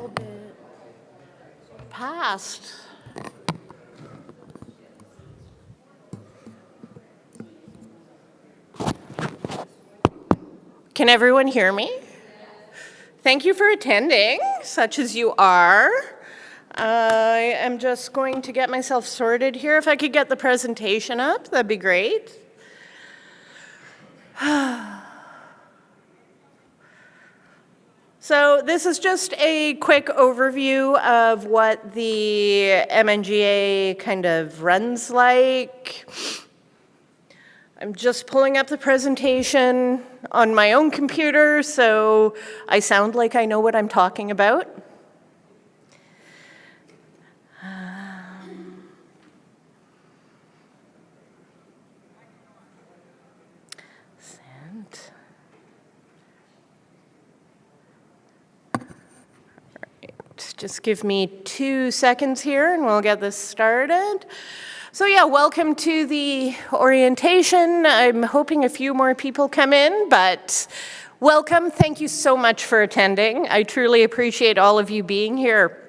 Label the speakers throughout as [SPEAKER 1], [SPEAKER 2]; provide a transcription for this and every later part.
[SPEAKER 1] little bit past. Can everyone hear me? Thank you for attending, such as you are. I am just going to get myself sorted here. If I could get the presentation up, that'd be great. So this is just a quick overview of what the MNGA kind of runs like. I'm just pulling up the presentation on my own computer, so I sound like I know what I'm talking about. Just give me 2 seconds here and we'll get this started. So yeah, welcome to the orientation. I'm hoping a few more people come in, but welcome. Thank you so much for attending. I truly appreciate all of you being here.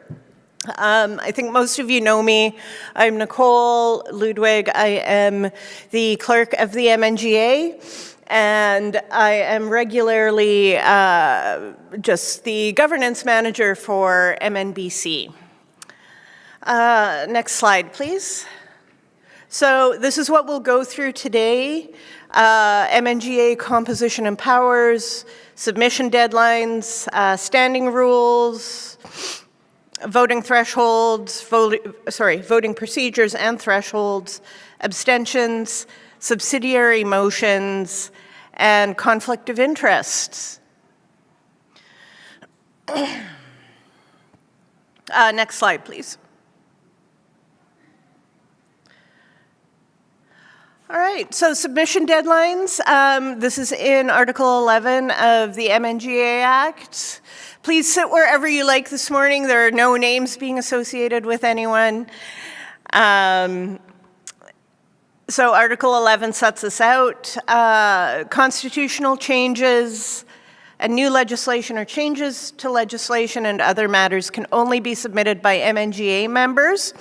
[SPEAKER 1] I think most of you know me. I'm Nicole Ludwig. I am the clerk of the MNGA. And I am regularly just the governance manager for MNBC. Next slide, please. So this is what we'll go through today. MNGA composition and powers, submission deadlines, standing rules, voting thresholds, voting procedures and thresholds, abstentions, subsidiary motions, and conflict of interests. Next slide, please. All right, so submission deadlines. This is in Article 11 of the MNGA Act. Please sit wherever you like this morning. There are no names being associated with anyone. So Article 11 sets this out. Constitutional changes and new legislation or changes to legislation and other matters can only be submitted by MNGA members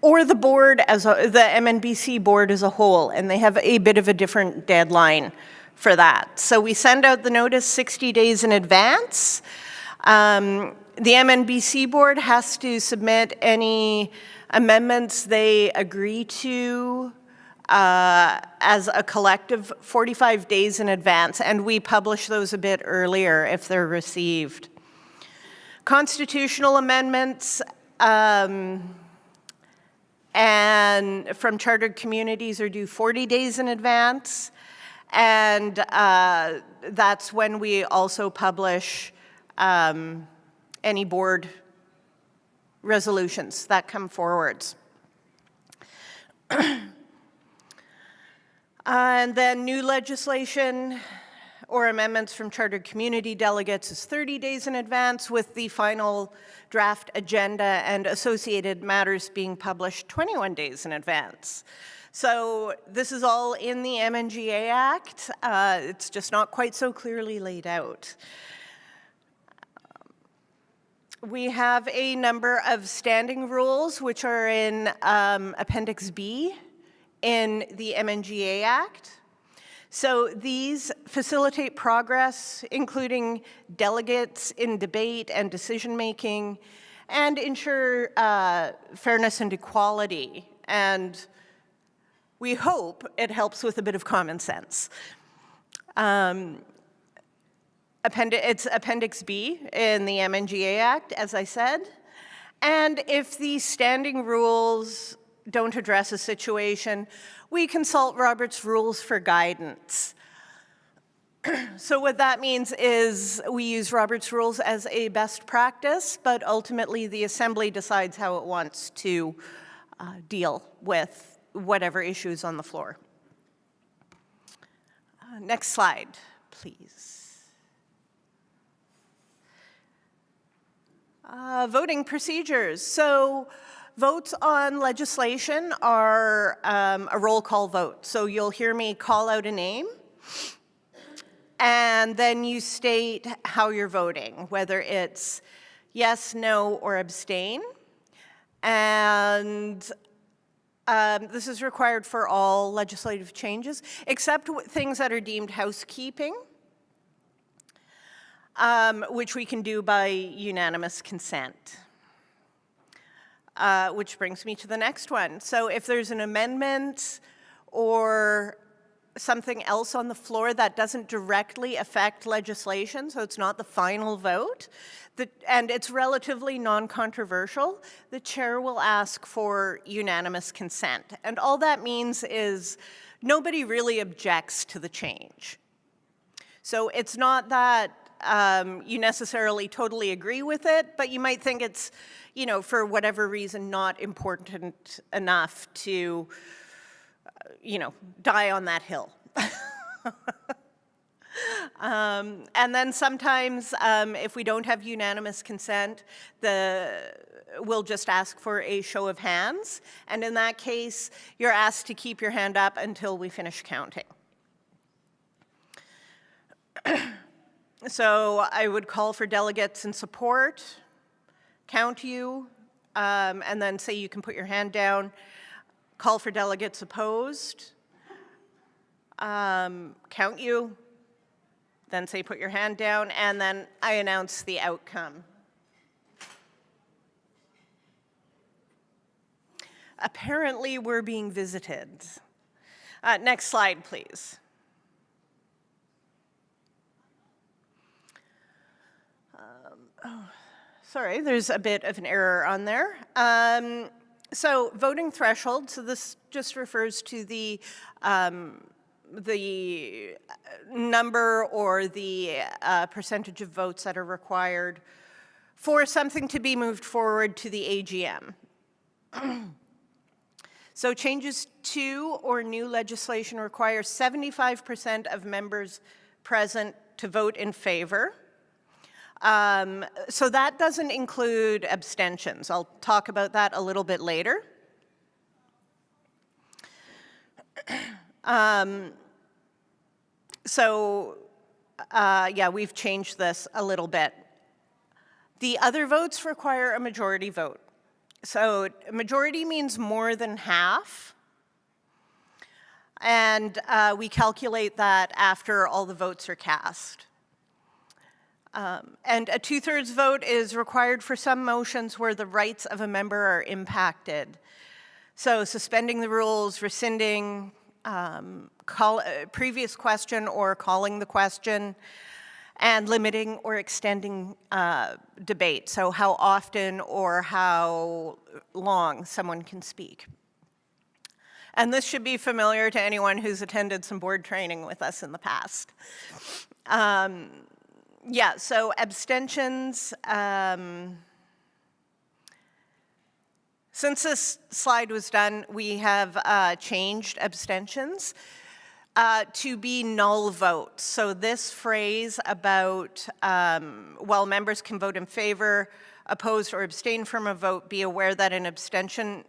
[SPEAKER 1] or the board the MNBC board as a whole, and they have a bit of a different deadline for that. So we send out the notice 60 days in advance. The MNBC board has to submit any amendments they agree to as a collective 45 days in advance, and we publish those a bit earlier if they're received. Constitutional amendments and from chartered communities are due 40 days in advance, and that's when we also publish any board resolutions that come forwards. And then new legislation or amendments from chartered community delegates is 30 days in advance, with the final draft agenda and associated matters being published 21 days in advance. So this is all in the MNGA Act. It's just not quite so clearly laid out. We have a number of standing rules which are in Appendix B in the MNGA Act. So these facilitate progress, including delegates in debate and decision-making, and ensure fairness and equality. And we hope it helps with a bit of common sense. It's Appendix B in the MNGA Act, as I said. And if the standing rules don't address a situation, we consult Robert's Rules for guidance. So what that means is we use Robert's Rules as a best practice, but ultimately the Assembly decides how it wants to deal with whatever issues on the floor. Next slide, please. Voting procedures. So votes on legislation are a roll call vote. So you'll hear me call out a name, and then you state how you're voting, whether it's yes, no, or abstain. And this is required for all legislative changes, except things that are deemed housekeeping, which we can do by unanimous consent. Which brings me to the next one. So if there's an amendment or something else on the floor that doesn't directly affect legislation, so it's not the final vote, and it's relatively non-controversial, the chair will ask for unanimous consent. And all that means is nobody really objects to the change. So it's not that you necessarily totally agree with it, but you might think it's, you know, for whatever reason, not important enough to, you know, die on that hill. And then sometimes, if we don't have unanimous consent, we'll just ask for a show of hands. And in that case, you're asked to keep your hand up until we finish counting. So I would call for delegates in support, count you, and then say you can put your hand down. Call for delegates opposed, count you, then say put your hand down, and then I announce the outcome. Apparently we're being visited. Next slide, please. Sorry, there's a bit of an error on there. So voting threshold, so this just refers to the number or the percentage of votes that are required for something to be moved forward to the AGM. So changes to or new legislation require 75% of members present to vote in favor. So that doesn't include abstentions. I'll talk about that a little bit later. Yeah, we've changed this a little bit. The other votes require a majority vote. So a majority means more than half. And we calculate that after all the votes are cast. And a 2/3 vote is required for some motions where the rights of a member are impacted. So suspending the rules, rescinding previous question or calling the question, and limiting or extending debate. So how often or how long someone can speak. And this should be familiar to anyone who's attended some board training with us in the past. Yeah, so abstentions, since this slide was done, we have changed abstentions to be null votes. So this phrase about while members can vote in favor, opposed, or abstain from a vote, be aware that an abstention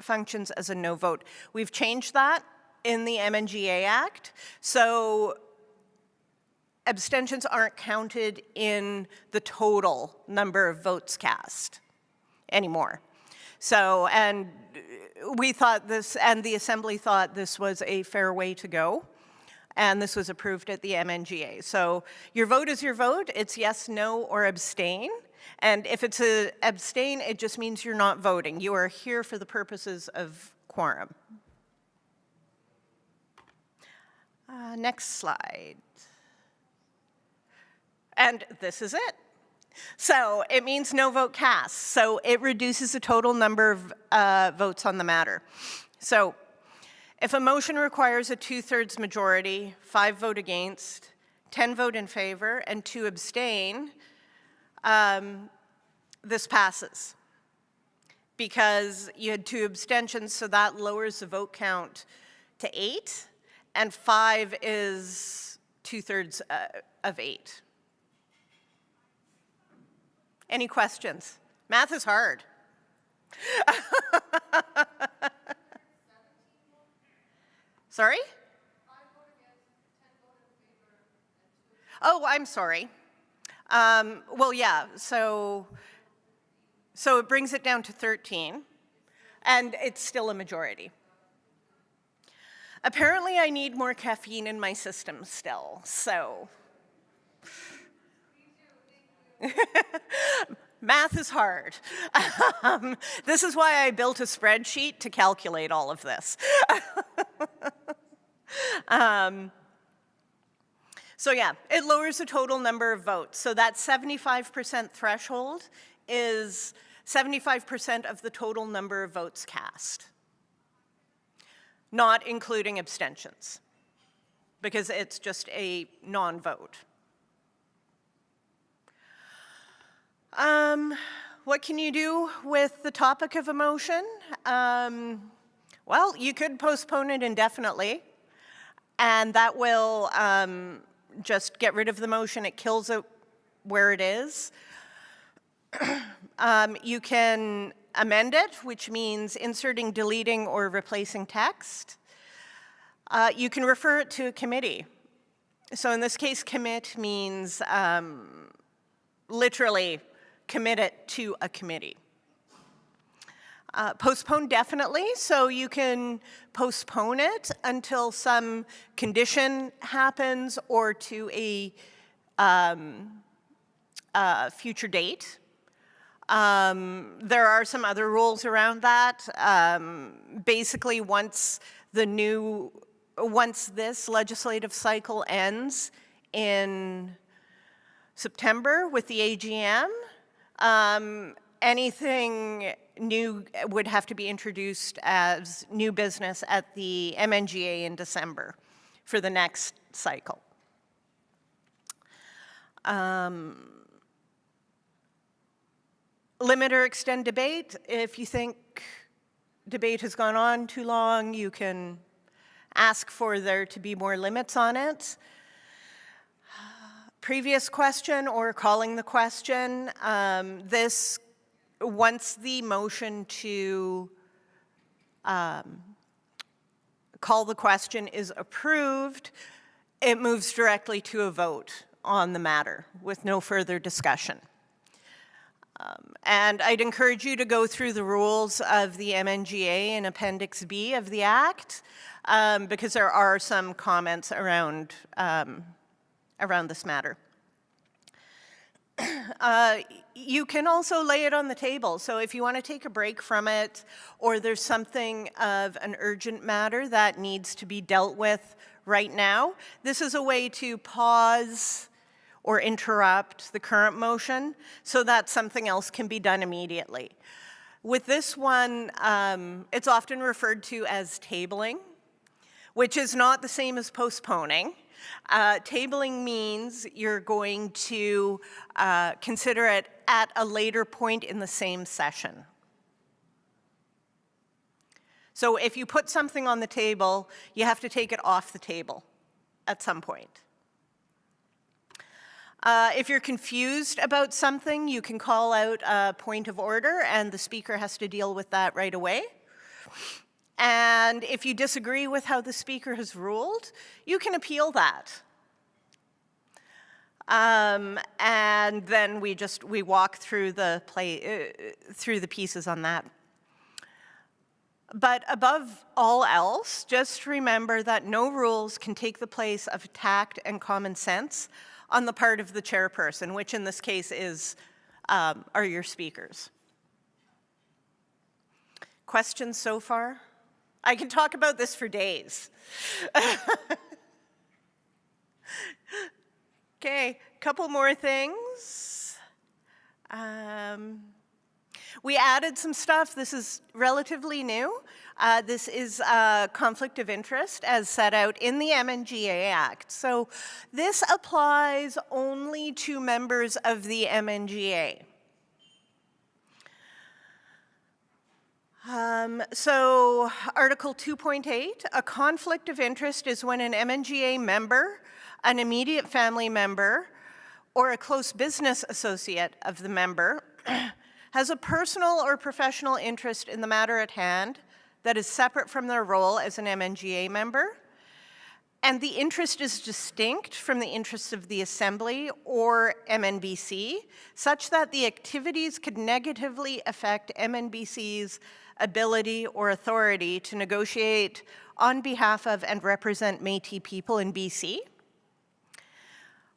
[SPEAKER 1] functions as a no vote. We've changed that in the MNGA Act. So abstentions aren't counted in the total number of votes cast anymore. So, and we thought this, and the Assembly thought this was a fair way to go, and this was approved at the MNGA. So your vote is your vote. It's yes, no, or abstain. And if it's a abstain, it just means you're not voting. You are here for the purposes of quorum. Next slide. And this is it. So it means no vote cast. So it reduces the total number of votes on the matter. So if a motion requires a 2/3 majority, 5 vote against, 10 vote in favor, and 2 abstain, this passes. Because you had 2 abstentions, so that lowers the vote count to 8, and 5 is 2/3 of 8. Any questions? Math is hard. Sorry? Oh, I'm sorry. Well, yeah, so So it brings it down to 13, and it's still a majority. Apparently, I need more caffeine in my system still, so. Math is hard. This is why I built a spreadsheet to calculate all of this. So yeah, it lowers the total number of votes. So that 75% threshold is 75% of the total number of votes cast, not including abstentions, because it's just a non-vote. What can you do with the topic of a motion? Well, you could postpone it indefinitely, and that will just get rid of the motion. It kills it where it is. You can amend it, which means inserting, deleting, or replacing text. You can refer it to a committee. So in this case, commit means literally commit it to a committee. Postpone definitely, so you can postpone it until some condition happens or to a future date. There are some other rules around that. Basically, once this legislative cycle ends in September with the AGM, anything new would have to be introduced as new business at the MNGA in December for the next cycle. Limit or extend debate. If you think debate has gone on too long, you can ask for there to be more limits on it. Previous question or calling the question. Once the motion to call the question is approved, it moves directly to a vote on the matter with no further discussion. And I'd encourage you to go through the rules of the MNGA in Appendix B of the Act, because there are some comments around this matter. You can also lay it on the table. So if you want to take a break from it, or there's something of an urgent matter that needs to be dealt with right now, this is a way to pause or interrupt the current motion so that something else can be done immediately. With this one, it's often referred to as tabling, which is not the same as postponing. Tabling means you're going to consider it at a later point in the same session. So if you put something on the table, you have to take it off the table at some point. If you're confused about something, you can call out a point of order, and the speaker has to deal with that right away. And if you disagree with how the speaker has ruled, you can appeal that. And then we walk through the pieces on that. But above all else, just remember that no rules can take the place of tact and common sense on the part of the chairperson, which in this case are your speakers. Questions so far? I can talk about this for days. Okay, a couple more things. We added some stuff. This is relatively new. This is conflict of interest as set out in the MNGA Act. So this applies only to members of the MNGA. So Article 2.8, a conflict of interest is when an MNGA member, an immediate family member, or a close business associate of the member has a personal or professional interest in the matter at hand that is separate from their role as an MNGA member, and the interest is distinct from the interests of the Assembly or MNBC, such that the activities could negatively affect MNBC's ability or authority to negotiate on behalf of and represent Métis people in BC,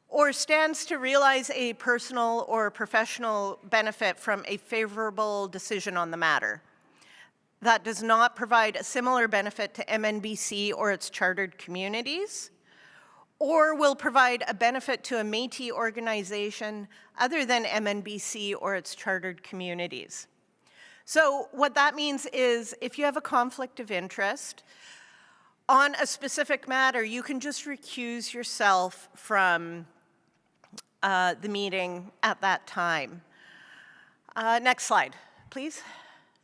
[SPEAKER 1] or stands to realize a personal or professional benefit from a favorable decision on the matter that does not provide a similar benefit to MNBC or its chartered communities, or will provide a benefit to a Métis organization other than MNBC or its chartered communities. So what that means is if you have a conflict of interest on a specific matter, you can just recuse yourself from the meeting at that time. Next slide, please.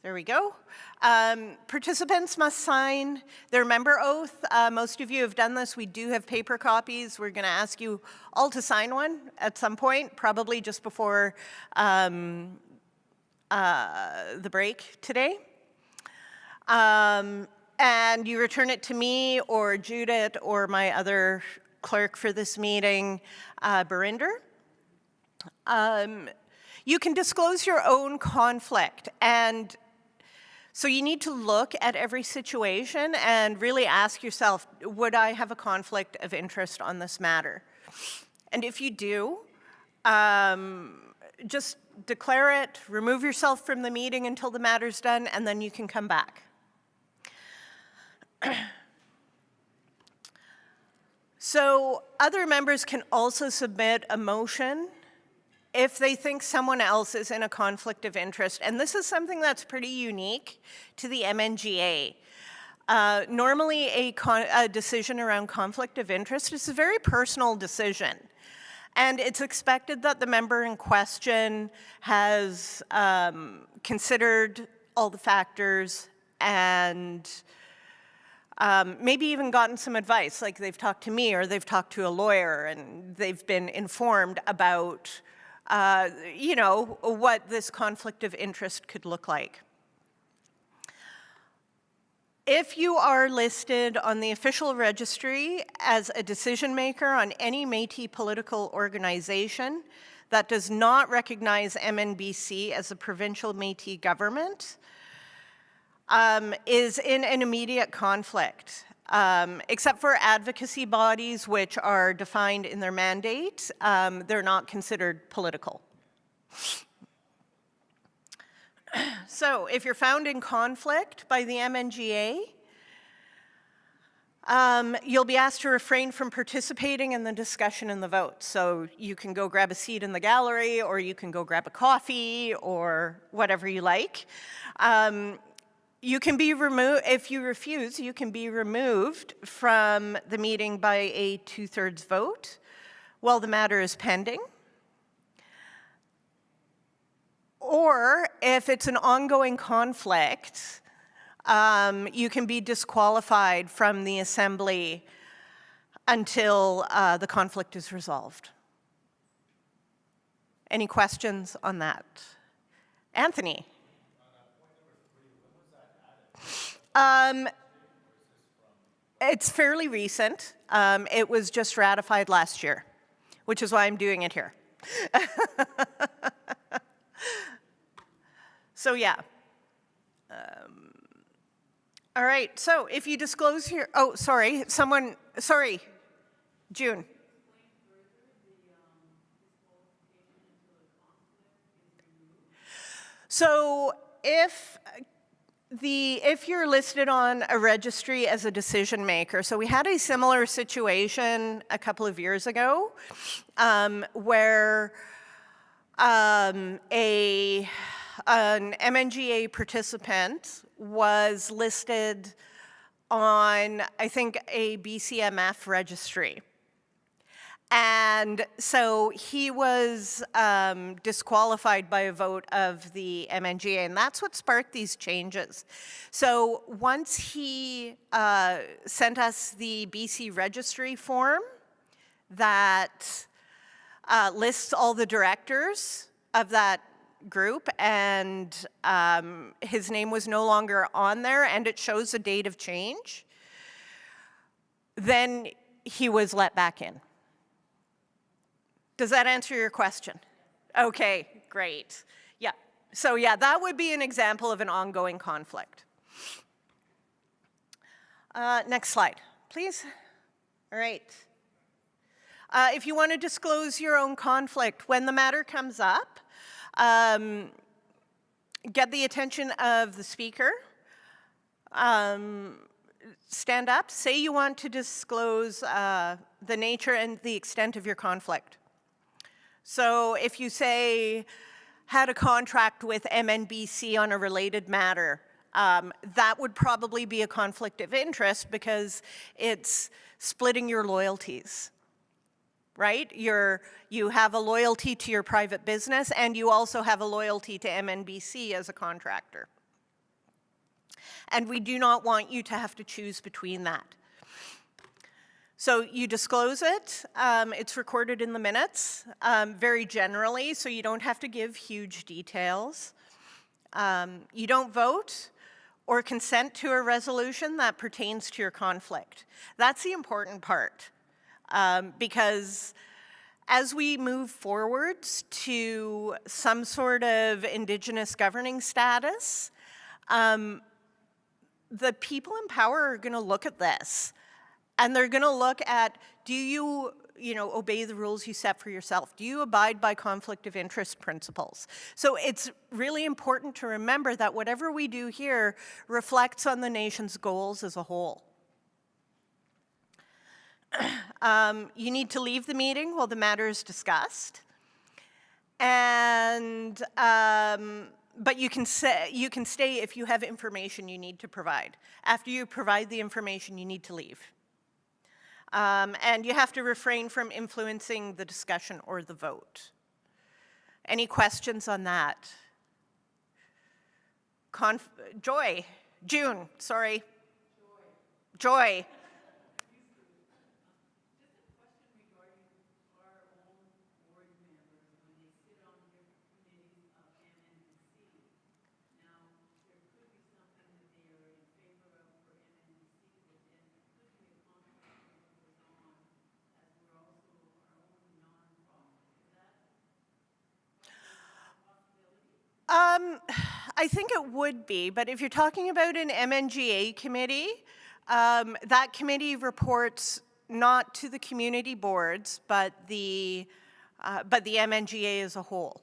[SPEAKER 1] There we go. Participants must sign their member oath. Most of you have done this. We do have paper copies. We're going to ask you all to sign one at some point, probably just before the break today. And you return it to me or Judith or my other clerk for this meeting, Barinder. You can disclose your own conflict, and so you need to look at every situation and really ask yourself, would I have a conflict of interest on this matter? And if you do, just declare it, remove yourself from the meeting until the matter's done, and then you can come back. So other members can also submit a motion if they think someone else is in a conflict of interest. And this is something that's pretty unique to the MNGA. Normally, a decision around conflict of interest is a very personal decision. And it's expected that the member in question has considered all the factors and maybe even gotten some advice, like they've talked to me or they've talked to a lawyer and they've been informed about you know, what this conflict of interest could look like. If you are listed on the official registry as a decision maker on any Métis political organization that does not recognize MNBC as a provincial Métis government, is in an immediate conflict. Except for advocacy bodies, which are defined in their mandate, they're not considered political. So if you're found in conflict by the MNGA, you'll be asked to refrain from participating in the discussion and the vote. So you can go grab a seat in the gallery, or you can go grab a coffee, or whatever you like. You can be removed, if you refuse, you can be removed from the meeting by a 2/3 vote while the matter is pending. Or if it's an ongoing conflict, you can be disqualified from the Assembly until the conflict is resolved. Any questions on that? Anthony? It's fairly recent. It was just ratified last year, which is why I'm doing it here. So yeah. All right, so if you disclose your, oh, sorry, someone, sorry, June. So if you're listed on a registry as a decision maker, so we had a similar situation a couple of years ago where an MNGA participant was listed on, I think, a BCMF registry. And so he was disqualified by a vote of the MNGA, and that's what sparked these changes. So once he sent us the BC registry form that lists all the directors of that group, and his name was no longer on there, and it shows a date of change, then he was let back in. Does that answer your question? Okay, great. Yeah, so yeah, that would be an example of an ongoing conflict. Next slide, please. All right. If you want to disclose your own conflict, when the matter comes up, get the attention of the speaker. Stand up, say you want to disclose the nature and the extent of your conflict. So if you say, had a contract with MNBC on a related matter, that would probably be a conflict of interest because it's splitting your loyalties, right? You have a loyalty to your private business and you also have a loyalty to MNBC as a contractor. And we do not want you to have to choose between that. So you disclose it, it's recorded in the minutes, very generally, so you don't have to give huge details. You don't vote or consent to a resolution that pertains to your conflict. That's the important part, because as we move forwards to some sort of Indigenous governing status, the people in power are going to look at this, and they're going to look at, do you obey the rules you set for yourself? Do you abide by conflict of interest principles? So it's really important to remember that whatever we do here reflects on the nation's goals as a whole. You need to leave the meeting while the matter is discussed, and but you can stay if you have information you need to provide. After you provide the information, you need to leave. And you have to refrain from influencing the discussion or the vote. Any questions on that? June, sorry. Joy. I think it would be, but if you're talking about an MNGA committee, that committee reports not to the community boards, but the MNGA as a whole.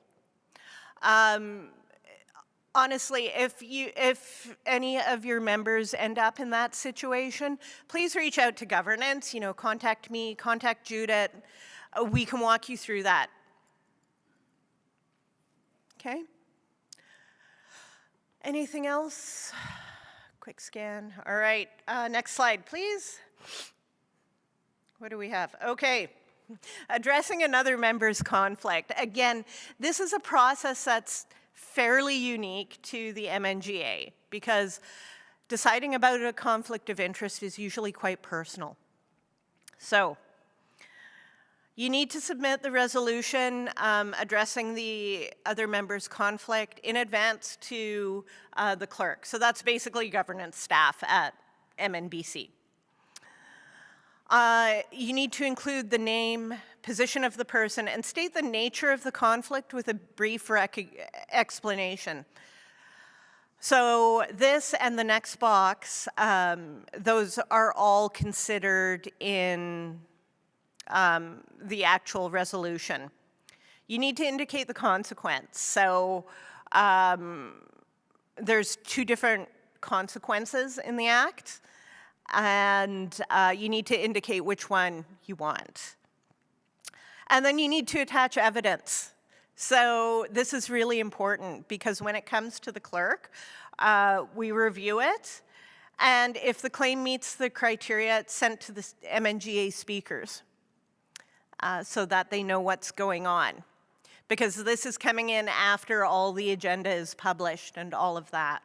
[SPEAKER 1] Honestly, if any of your members end up in that situation, please reach out to governance, contact me, contact Judith. We can walk you through that. Okay? Anything else? Quick scan. All right, next slide, please. What do we have? Okay, addressing another member's conflict. Again, this is a process that's fairly unique to the MNGA because deciding about a conflict of interest is usually quite personal. So, you need to submit the resolution addressing the other member's conflict in advance to the clerk. So that's basically governance staff at MNBC. You need to include the name, position of the person, and state the nature of the conflict with a brief explanation. So this and the next box, those are all considered in the actual resolution. You need to indicate the consequence. So there's two different consequences in the act, and you need to indicate which one you want. And then you need to attach evidence. So this is really important because when it comes to the clerk, we review it, and if the claim meets the criteria, it's sent to the MNGA speakers. So that they know what's going on. Because this is coming in after all the agenda is published and all of that.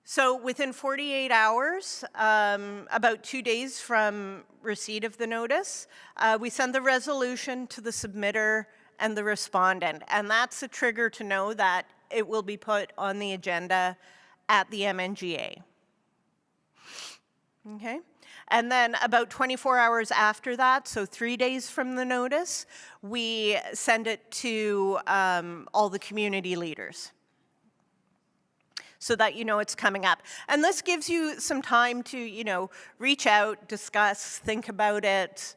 [SPEAKER 1] So within 48 hours, about 2 days from receipt of the notice, we send the resolution to the submitter and the respondent. And that's a trigger to know that it will be put on the agenda at the MNGA. Okay? And then about 24 hours after that, so 3 days from the notice, we send it to all the community leaders so that you know it's coming up. And this gives you some time to, you know, reach out, discuss, think about it,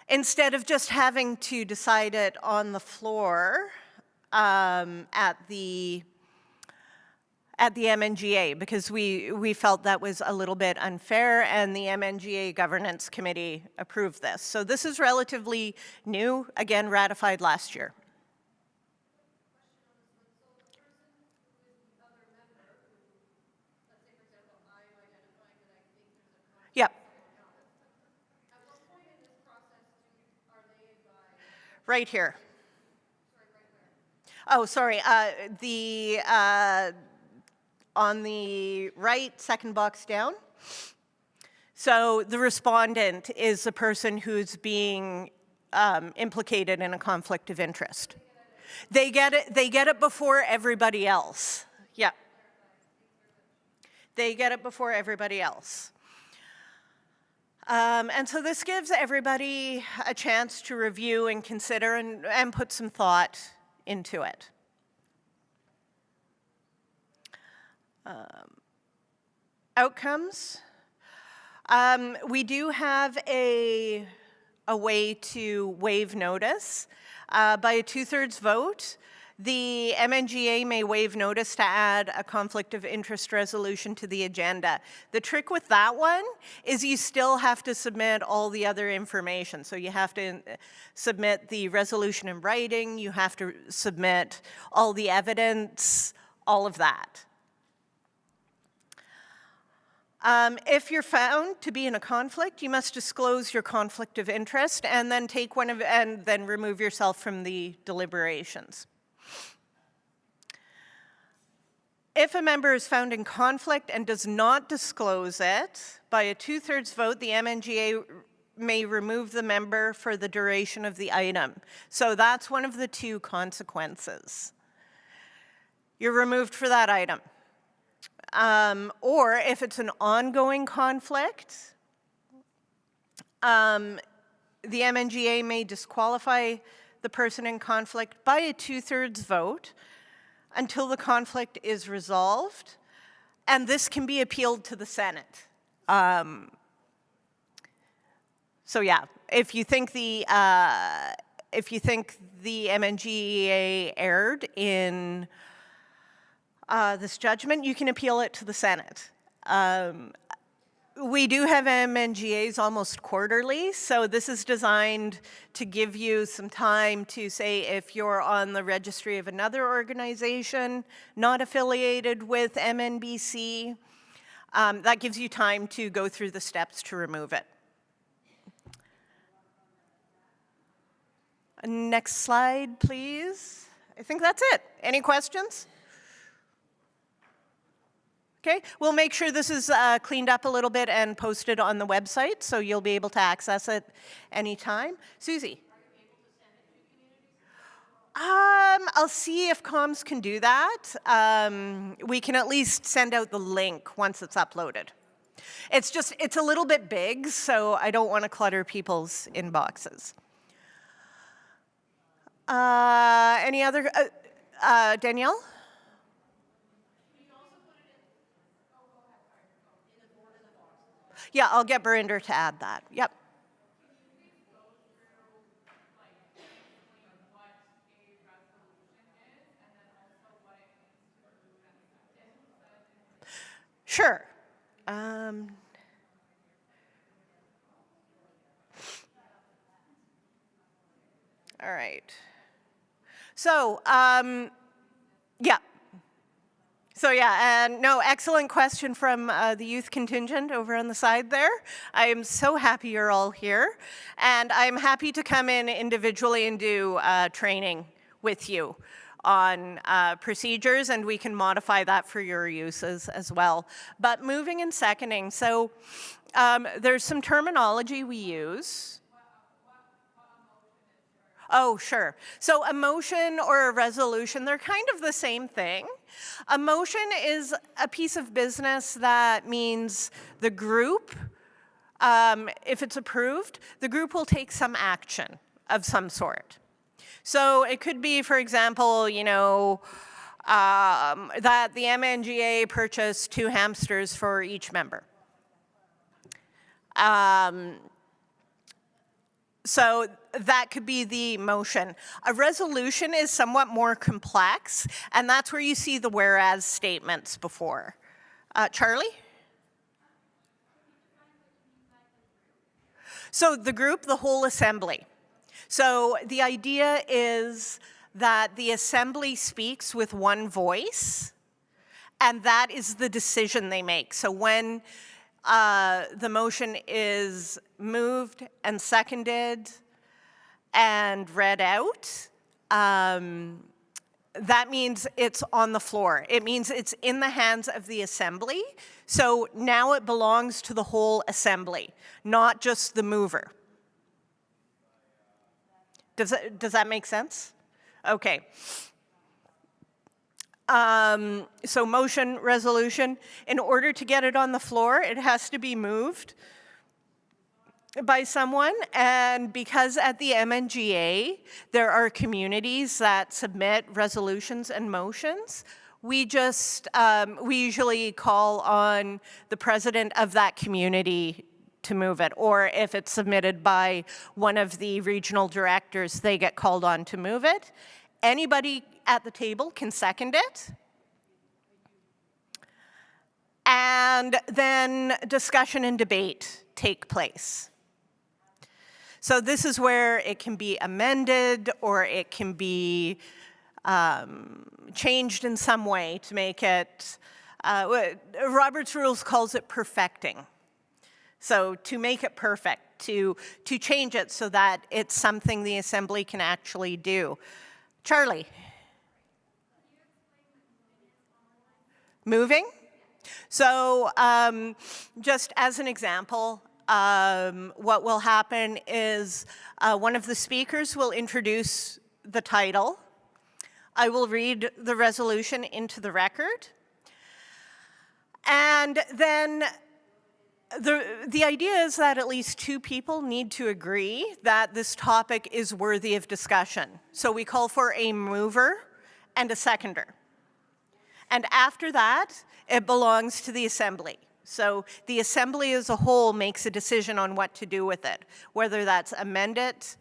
[SPEAKER 1] instead of just having to decide it on the floor at the MNGA, because we felt that was a little bit unfair, and the MNGA Governance Committee approved this. So this is relatively new, again, ratified last year. Yep. Right here. Oh, sorry. On the right, second box down. So the respondent is the person who's being implicated in a conflict of interest. They get it before everybody else. Yeah. They get it before everybody else. And so this gives everybody a chance to review and consider and put some thought into it. Outcomes. We do have a way to waive notice. By a 2/3 vote, the MNGA may waive notice to add a conflict of interest resolution to the agenda. The trick with that one is you still have to submit all the other information. So you have to submit the resolution in writing, you have to submit all the evidence, all of that. If you're found to be in a conflict, you must disclose your conflict of interest and then then remove yourself from the deliberations. If a member is found in conflict and does not disclose it, by a 2/3 vote, the MNGA may remove the member for the duration of the item. So that's one of the two consequences. You're removed for that item. Or if it's an ongoing conflict, the MNGA may disqualify the person in conflict by a 2/3 vote until the conflict is resolved, and this can be appealed to the Senate. So yeah, if you think the MNGA erred in this judgment, you can appeal it to the Senate. We do have MNGAs almost quarterly, so this is designed to give you some time to say if you're on the registry of another organization not affiliated with MNBC, that gives you time to go through the steps to remove it. Next slide, please. I think that's it. Any questions? Okay, we'll make sure this is cleaned up a little bit and posted on the website, so you'll be able to access it anytime. Susie? Are you able to send it to communities? I'll see if comms can do that. We can at least send out the link once it's uploaded. It's a little bit big, so I don't want to clutter people's inboxes. Any other, Danielle? Yeah, I'll get Barinder to add that. Yep. Sure. All right. So, yeah. So yeah, and no, excellent question from the youth contingent over on the side there. I am so happy you're all here, and I'm happy to come in individually and do training with you on procedures, and we can modify that for your uses as well. But moving and seconding, so there's some terminology we use. Oh, sure. So a motion or a resolution, they're kind of the same thing. A motion is a piece of business that means the group If it's approved, the group will take some action of some sort. So it could be, for example, you know, that the MNGA purchased 2 hamsters for each member. So that could be the motion. A resolution is somewhat more complex, and that's where you see the whereas statements before. Charlie? So the group, the whole assembly. So the idea is that the assembly speaks with one voice, and that is the decision they make. So when the motion is moved and seconded and read out, that means it's on the floor. It means it's in the hands of the assembly. So now it belongs to the whole assembly, not just the mover. Does that make sense? Okay. So motion, resolution, in order to get it on the floor, it has to be moved by someone, and because at the MNGA there are communities that submit resolutions and motions, we usually call on the president of that community to move it, or if it's submitted by one of the regional directors, they get called on to move it. Anybody at the table can second it. And then discussion and debate take place. So this is where it can be amended or it can be changed in some way to make it, Robert's Rules calls it perfecting. So to make it perfect, to change it so that it's something the assembly can actually do. Charlie? Moving? So just as an example, what will happen is one of the speakers will introduce the title. I will read the resolution into the record. And then the idea is that at least 2 people need to agree that this topic is worthy of discussion. So we call for a mover and a seconder. And after that, it belongs to the assembly. So the assembly as a whole makes a decision on what to do with it, whether that's amend it,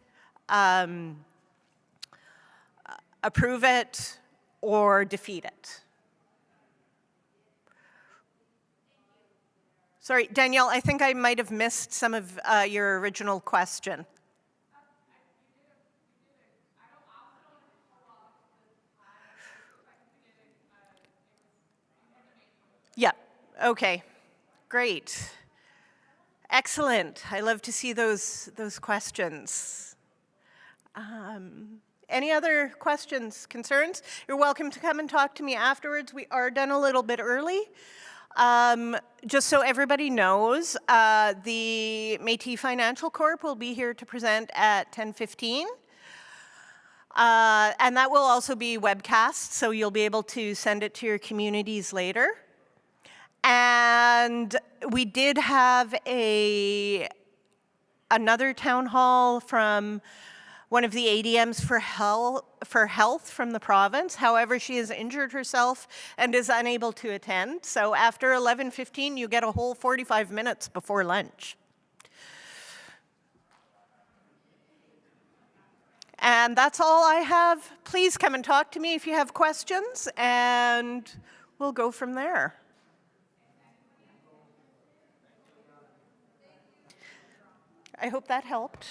[SPEAKER 1] approve it, or defeat it. Sorry, Danielle, I think I might have missed some of your original question. Yeah, okay, great. Excellent, I love to see those questions. Any other questions, concerns? You're welcome to come and talk to me afterwards. We are done a little bit early. Just so everybody knows, the Métis Financial Corp will be here to present at 10:15. And that will also be webcast, so you'll be able to send it to your communities later. And we did have another town hall from one of the ADMs for health from the province. However, she has injured herself and is unable to attend. So after 11:15, you get a whole 45 minutes before lunch. And that's all I have. Please come and talk to me if you have questions, and we'll go from there. I hope that helped.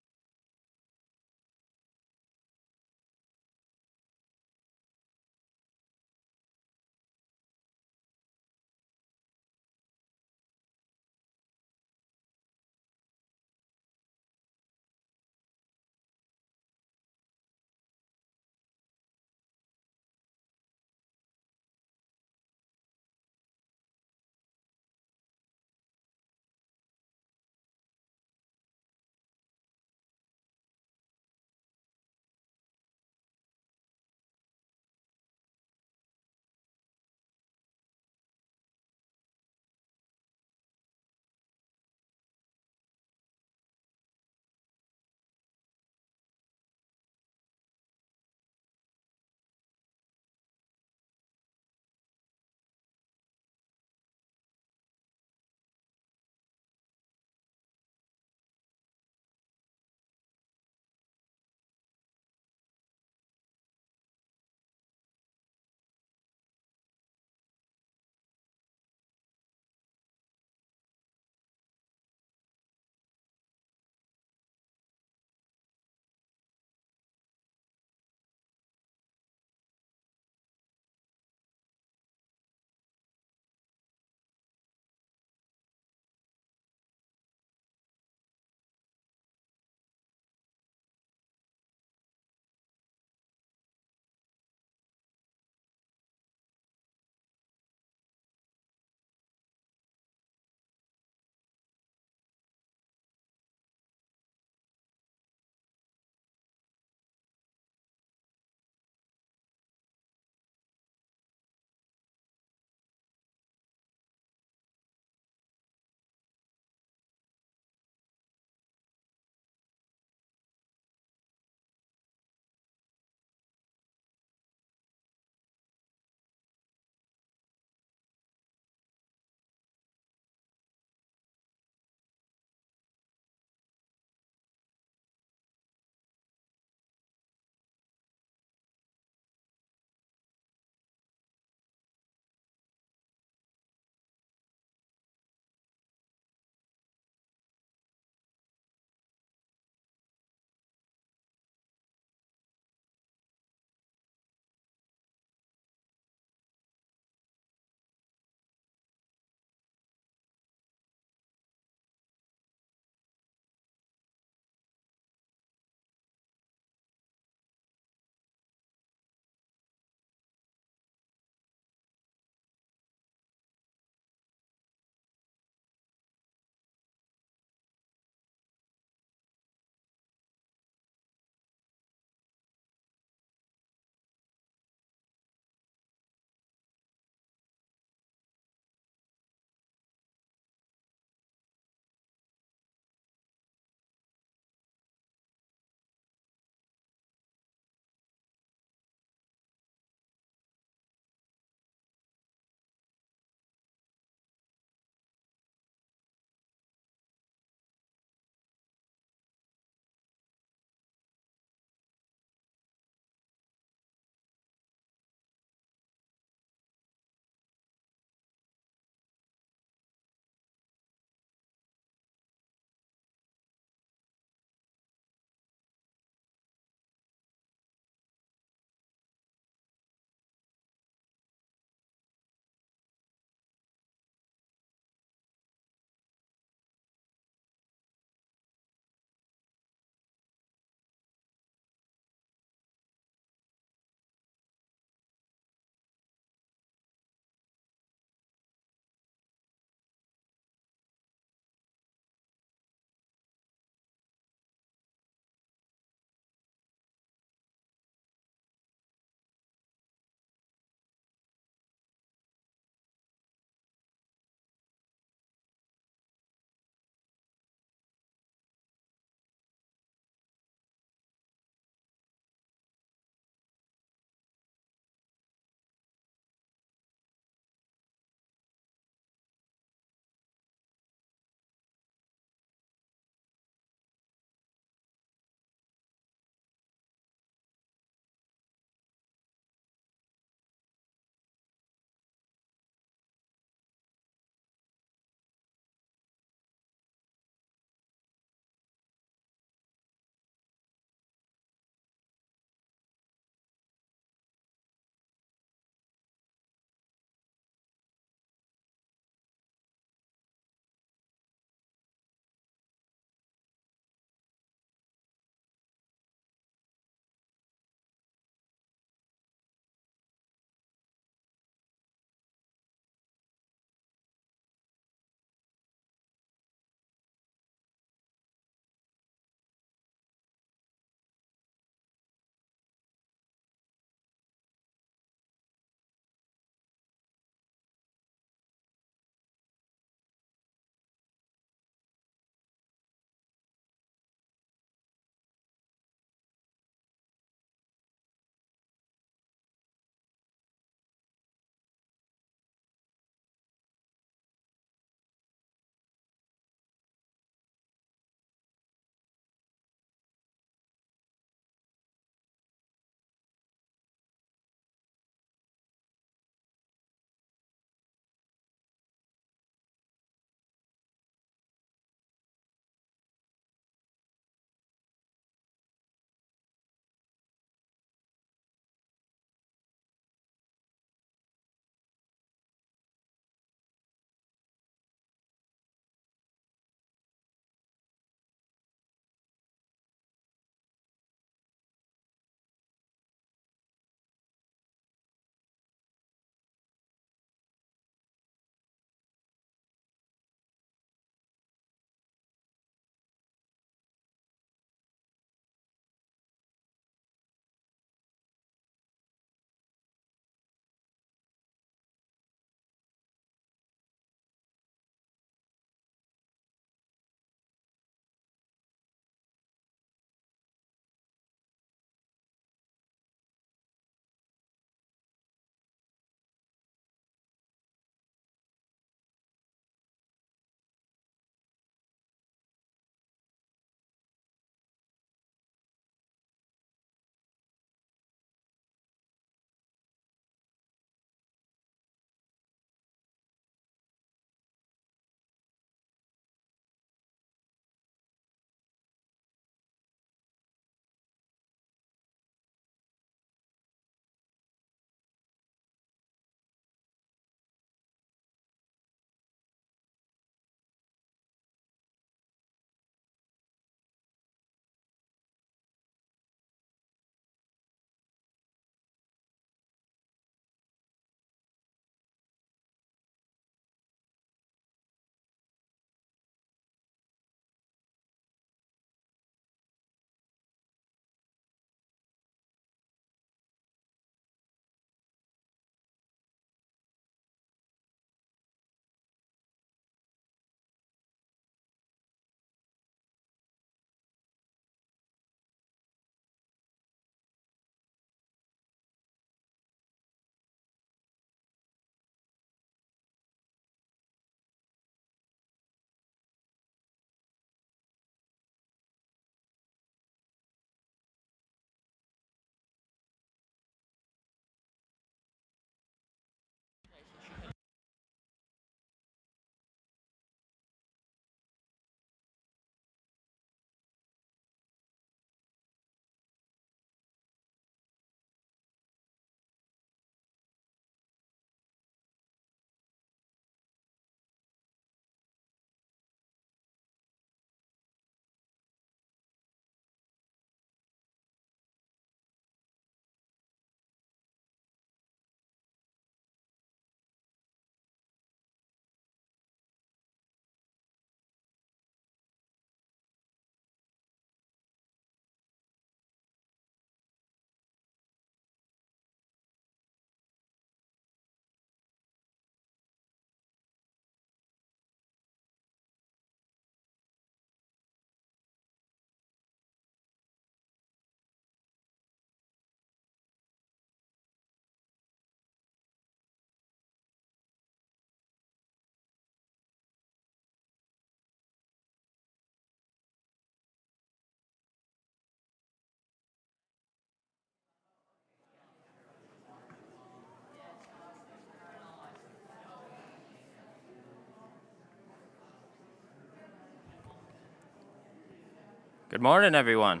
[SPEAKER 2] Good morning, everyone.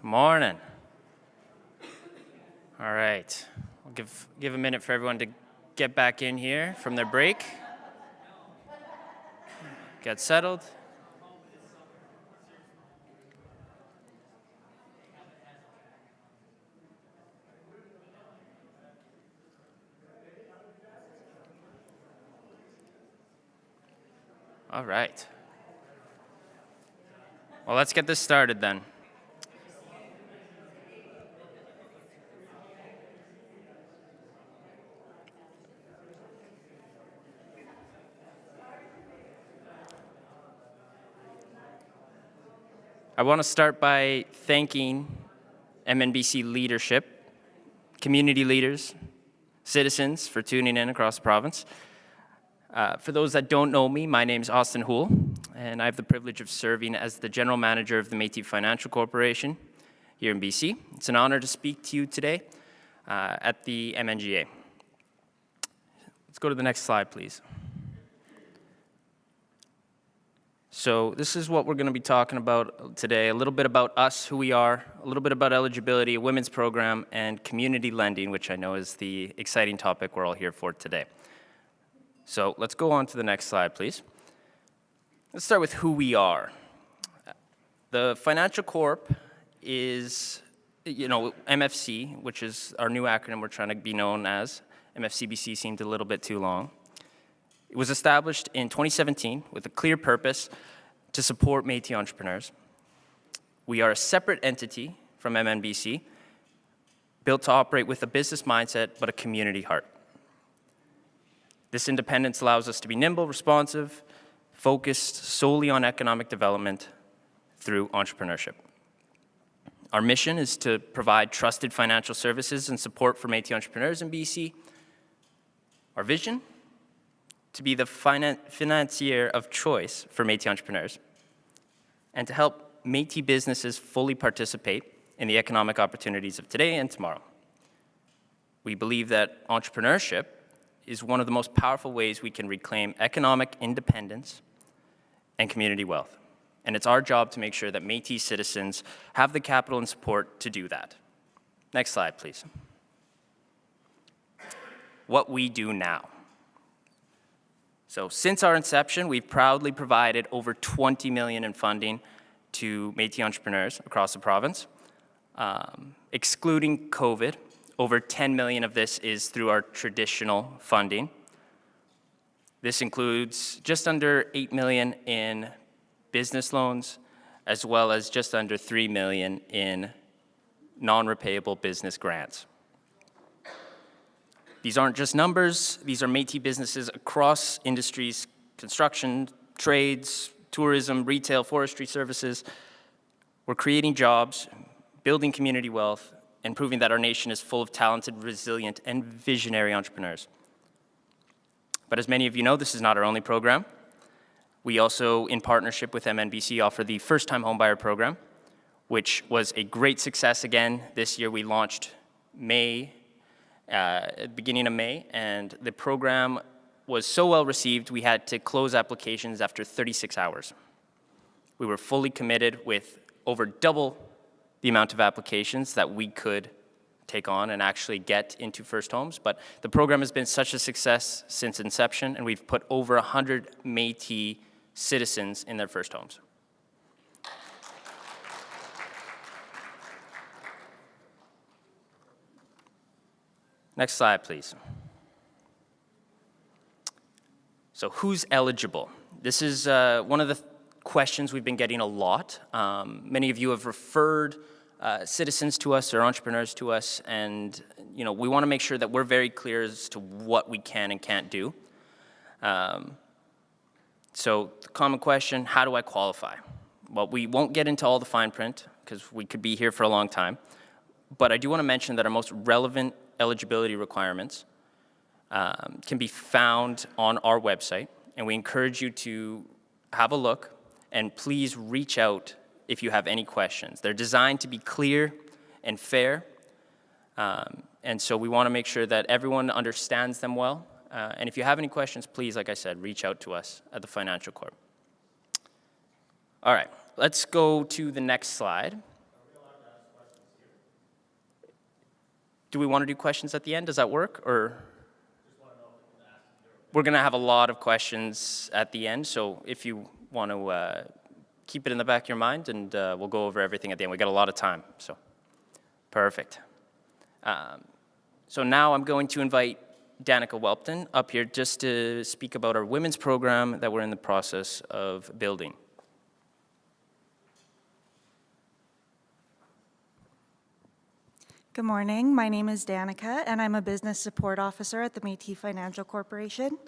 [SPEAKER 2] Morning. All right. I'll give a minute for everyone to get back in here from their break. Get settled. All right. Well, let's get this started then. I want to start by thanking MNBC leadership, community leaders, citizens for tuning in across the province. For those that don't know me, my name is Austin Houle, and I have the privilege of serving as the General Manager of the Métis Financial Corporation here in BC. It's an honor to speak to you today at the MNGA. Let's go to the next slide, please. So this is what we're going to be talking about today, a little bit about us, who we are, a little bit about eligibility, a women's program, and community lending, which I know is the exciting topic we're all here for today. So let's go on to the next slide, please. Let's start with who we are. The Financial Corp is, MFC, which is our new acronym we're trying to be known as. MFCBC seemed a little bit too long. It was established in 2017 with a clear purpose to support Métis entrepreneurs. We are a separate entity from MNBC, built to operate with a business mindset but a community heart. This independence allows us to be nimble, responsive, focused solely on economic development through entrepreneurship. Our mission is to provide trusted financial services and support for Métis entrepreneurs in BC. Our vision? To be the financier of choice for Métis entrepreneurs, and to help Métis businesses fully participate in the economic opportunities of today and tomorrow. We believe that entrepreneurship is one of the most powerful ways we can reclaim economic independence and community wealth. And it's our job to make sure that Métis citizens have the capital and support to do that. Next slide, please. What we do now. So since our inception, we've proudly provided over $20 million in funding to Métis entrepreneurs across the province. Excluding COVID, over $10 million of this is through our traditional funding. This includes just under $8 million in business loans, as well as just under $3 million in non-repayable business grants. These aren't just numbers, these are Métis businesses across industries, construction, trades, tourism, retail, forestry services. We're creating jobs, building community wealth, and proving that our nation is full of talented, resilient, and visionary entrepreneurs. But as many of you know, this is not our only program. We also, in partnership with MNBC, offer the First-Time Homebuyer Program, which was a great success again. This year we launched at the beginning of May, and the program was so well received, we had to close applications after 36 hours. We were fully committed with over double the amount of applications that we could take on and actually get into first homes, but the program has been such a success since inception, and we've put over 100 Métis citizens in their first homes. Next slide, please. So who's eligible? This is one of the questions we've been getting a lot. Many of you have referred citizens to us or entrepreneurs to us, and we want to make sure that we're very clear as to what we can and can't do. So the common question, how do I qualify? Well, we won't get into all the fine print because we could be here for a long time, but I do want to mention that our most relevant eligibility requirements can be found on our website, and we encourage you to have a look and please reach out if you have any questions. They're designed to be clear and fair, and so we want to make sure that everyone understands them well. And if you have any questions, please, like I said, reach out to us at the Financial Corp. All right, let's go to the next slide. Do we want to do questions at the end? Does that work? Or we're going to have a lot of questions at the end, so if you want to keep it in the back of your mind, and we'll go over everything at the end. We got a lot of time, so perfect. So now I'm going to invite Danica Welpton up here just to speak about our women's program that we're in the process of building.
[SPEAKER 3] Good morning. My name is Danica, and I'm a business support officer at the Métis Financial Corporation.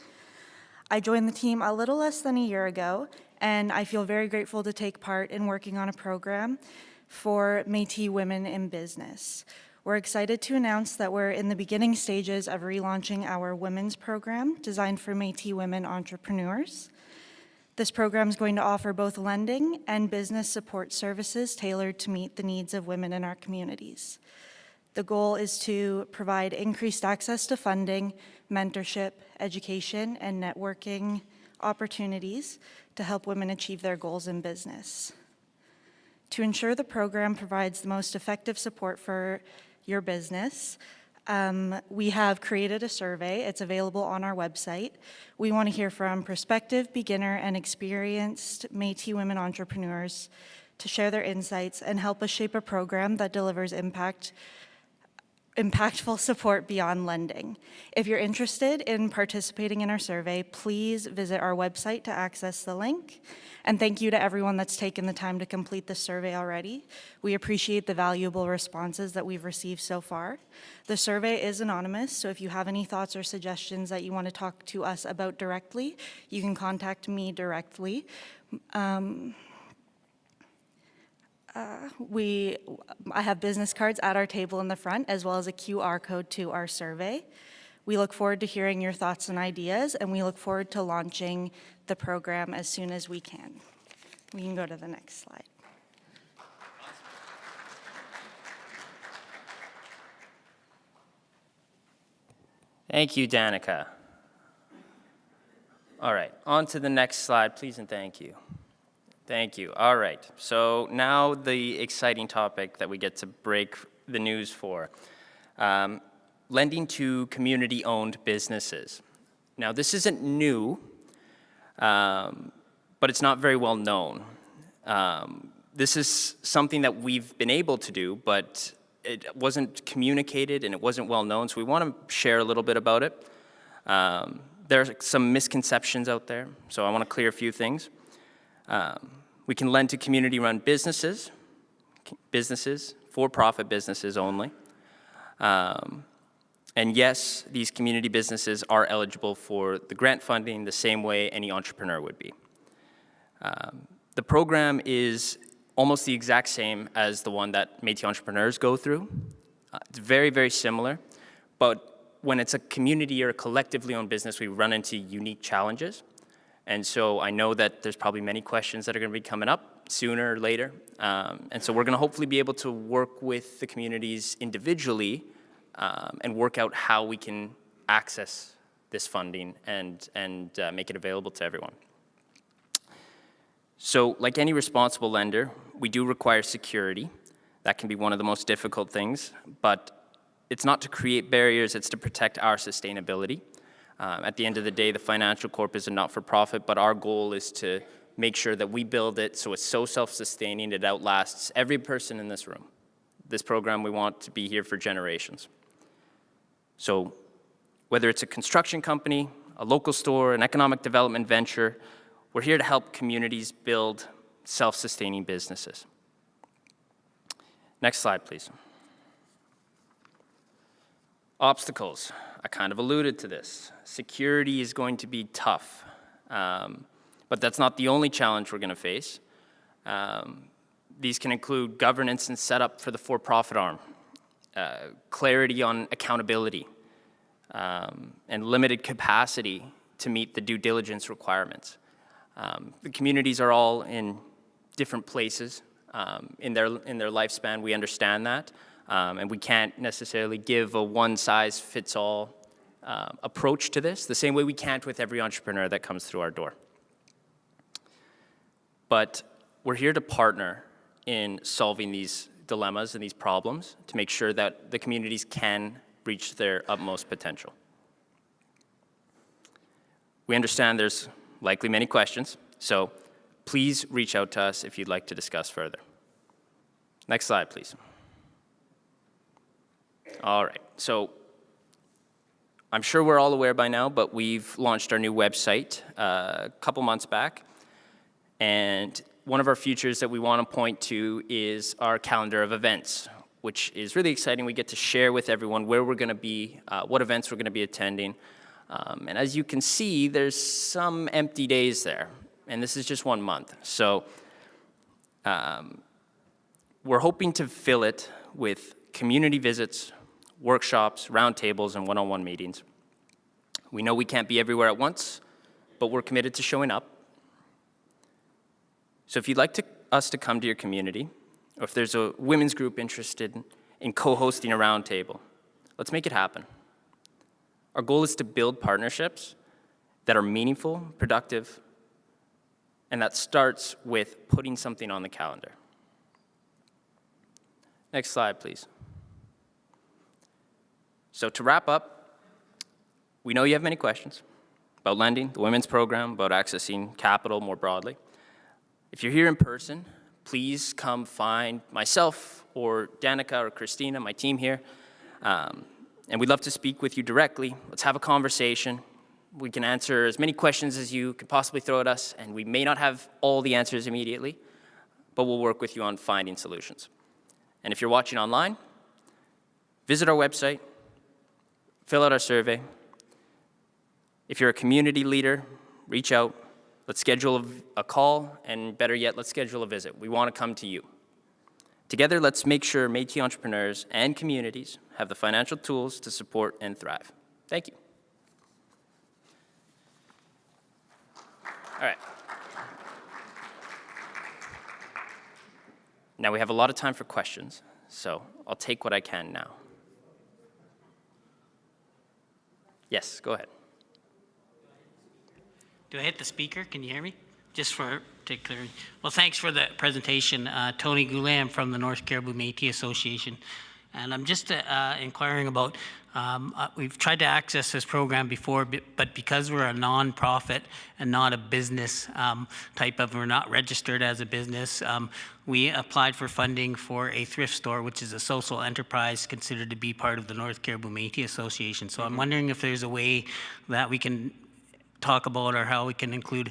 [SPEAKER 3] I joined the team a little less than a year ago, and I feel very grateful to take part in working on a program for Métis women in business. We're excited to announce that we're in the beginning stages of relaunching our women's program designed for Métis women entrepreneurs. This program is going to offer both lending and business support services tailored to meet the needs of women in our communities. The goal is to provide increased access to funding, mentorship, education, and networking opportunities to help women achieve their goals in business. To ensure the program provides the most effective support for your business, we have created a survey. It's available on our website. We want to hear from prospective, beginner, and experienced Métis women entrepreneurs to share their insights and help us shape a program that delivers impactful support beyond lending. If you're interested in participating in our survey, please visit our website to access the link. And thank you to everyone that's taken the time to complete this survey already. We appreciate the valuable responses that we've received so far. The survey is anonymous, so if you have any thoughts or suggestions that you want to talk to us about directly, you can contact me directly. I have business cards at our table in the front, as well as a QR code to our survey. We look forward to hearing your thoughts and ideas, and we look forward to launching the program as soon as we can. We can go to the next slide.
[SPEAKER 2] Thank you, Danica. All right, on to the next slide, please, and thank you. Thank you. All right, so now the exciting topic that we get to break the news for. Lending to community-owned businesses. Now, this isn't new, but it's not very well known. This is something that we've been able to do, but it wasn't communicated and it wasn't well known, so we want to share a little bit about it. There are some misconceptions out there, so I want to clear a few things. We can lend to community-run businesses, for-profit businesses only. And yes, these community businesses are eligible for the grant funding the same way any entrepreneur would be. The program is almost the exact same as the one that Métis entrepreneurs go through. It's very, very similar, but when it's a community or a collectively owned business, we run into unique challenges. And so I know that there's probably many questions that are going to be coming up sooner or later. And so we're going to hopefully be able to work with the communities individually and work out how we can access this funding and make it available to everyone. So like any responsible lender, we do require security. That can be one of the most difficult things, but it's not to create barriers, it's to protect our sustainability. At the end of the day, the Financial Corp is a not-for-profit, but our goal is to make sure that we build it so it's so self-sustaining it outlasts every person in this room. This program, we want to be here for generations. So whether it's a construction company, a local store, an economic development venture, we're here to help communities build self-sustaining businesses. Next slide, please. Obstacles. I kind of alluded to this. Security is going to be tough, but that's not the only challenge we're going to face. These can include governance and setup for the for-profit arm, clarity on accountability, and limited capacity to meet the due diligence requirements. The communities are all in different places in their lifespan. We understand that. And we can't necessarily give a one-size-fits-all approach to this, the same way we can't with every entrepreneur that comes through our door. But we're here to partner in solving these dilemmas and these problems to make sure that the communities can reach their utmost potential. We understand there's likely many questions, so please reach out to us if you'd like to discuss further. Next slide, please. All right, so I'm sure we're all aware by now, but we've launched our new website a couple months back, and one of our features that we want to point to is our calendar of events, which is really exciting. We get to share with everyone where we're going to be, what events we're going to be attending. And as you can see, there's some empty days there, and this is just 1 month. So we're hoping to fill it with community visits, workshops, roundtables, and one-on-one meetings. We know we can't be everywhere at once, but we're committed to showing up. So if you'd like us to come to your community, or if there's a women's group interested in co-hosting a roundtable, let's make it happen. Our goal is to build partnerships that are meaningful, productive, and that starts with putting something on the calendar. Next slide, please. So to wrap up, we know you have many questions about lending, the women's program, about accessing capital more broadly. If you're here in person, please come find myself or Danica or Christina, my team here, and we'd love to speak with you directly. Let's have a conversation. We can answer as many questions as you could possibly throw at us, and we may not have all the answers immediately, but we'll work with you on finding solutions. And if you're watching online, visit our website, fill out our survey. If you're a community leader, reach out. Let's schedule a call, and better yet, let's schedule a visit. We want to come to you. Together, let's make sure Métis entrepreneurs and communities have the financial tools to support and thrive. Thank you. All right. Now we have a lot of time for questions, so I'll take what I can now. Yes, go ahead.
[SPEAKER 4] Do I hit the speaker? Can you hear me? Just for particular. Well, thanks for the presentation. Tony Goulet, I'm from the North Cariboo Métis Association. And I'm just inquiring about, we've tried to access this program before, but because we're a nonprofit and not a business we're not registered as a business, we applied for funding for a thrift store, which is a social enterprise considered to be part of the North Cariboo Métis Association. So I'm wondering if there's a way that we can talk about, or how we can include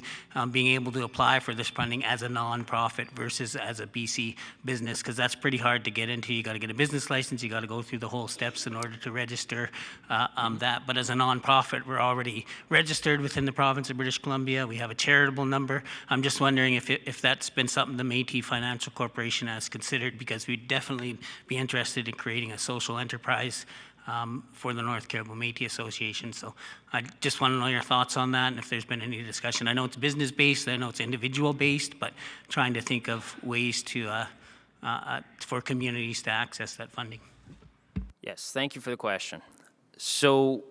[SPEAKER 4] being able to apply for this funding as a nonprofit versus as a BC business, because that's pretty hard to get into. You got to get a business license, you got to go through the whole steps in order to register that. But as a nonprofit, we're already registered within the province of British Columbia. We have a charitable number. I'm just wondering if that's been something the Métis Financial Corporation has considered, because we'd definitely be interested in creating a social enterprise for the North Cariboo Métis Association. So I just want to know your thoughts on that, and if there's been any discussion. I know it's business-based, I know it's individual-based, but trying to think of ways to for communities to access that funding.
[SPEAKER 2] Yes, thank you for the question. So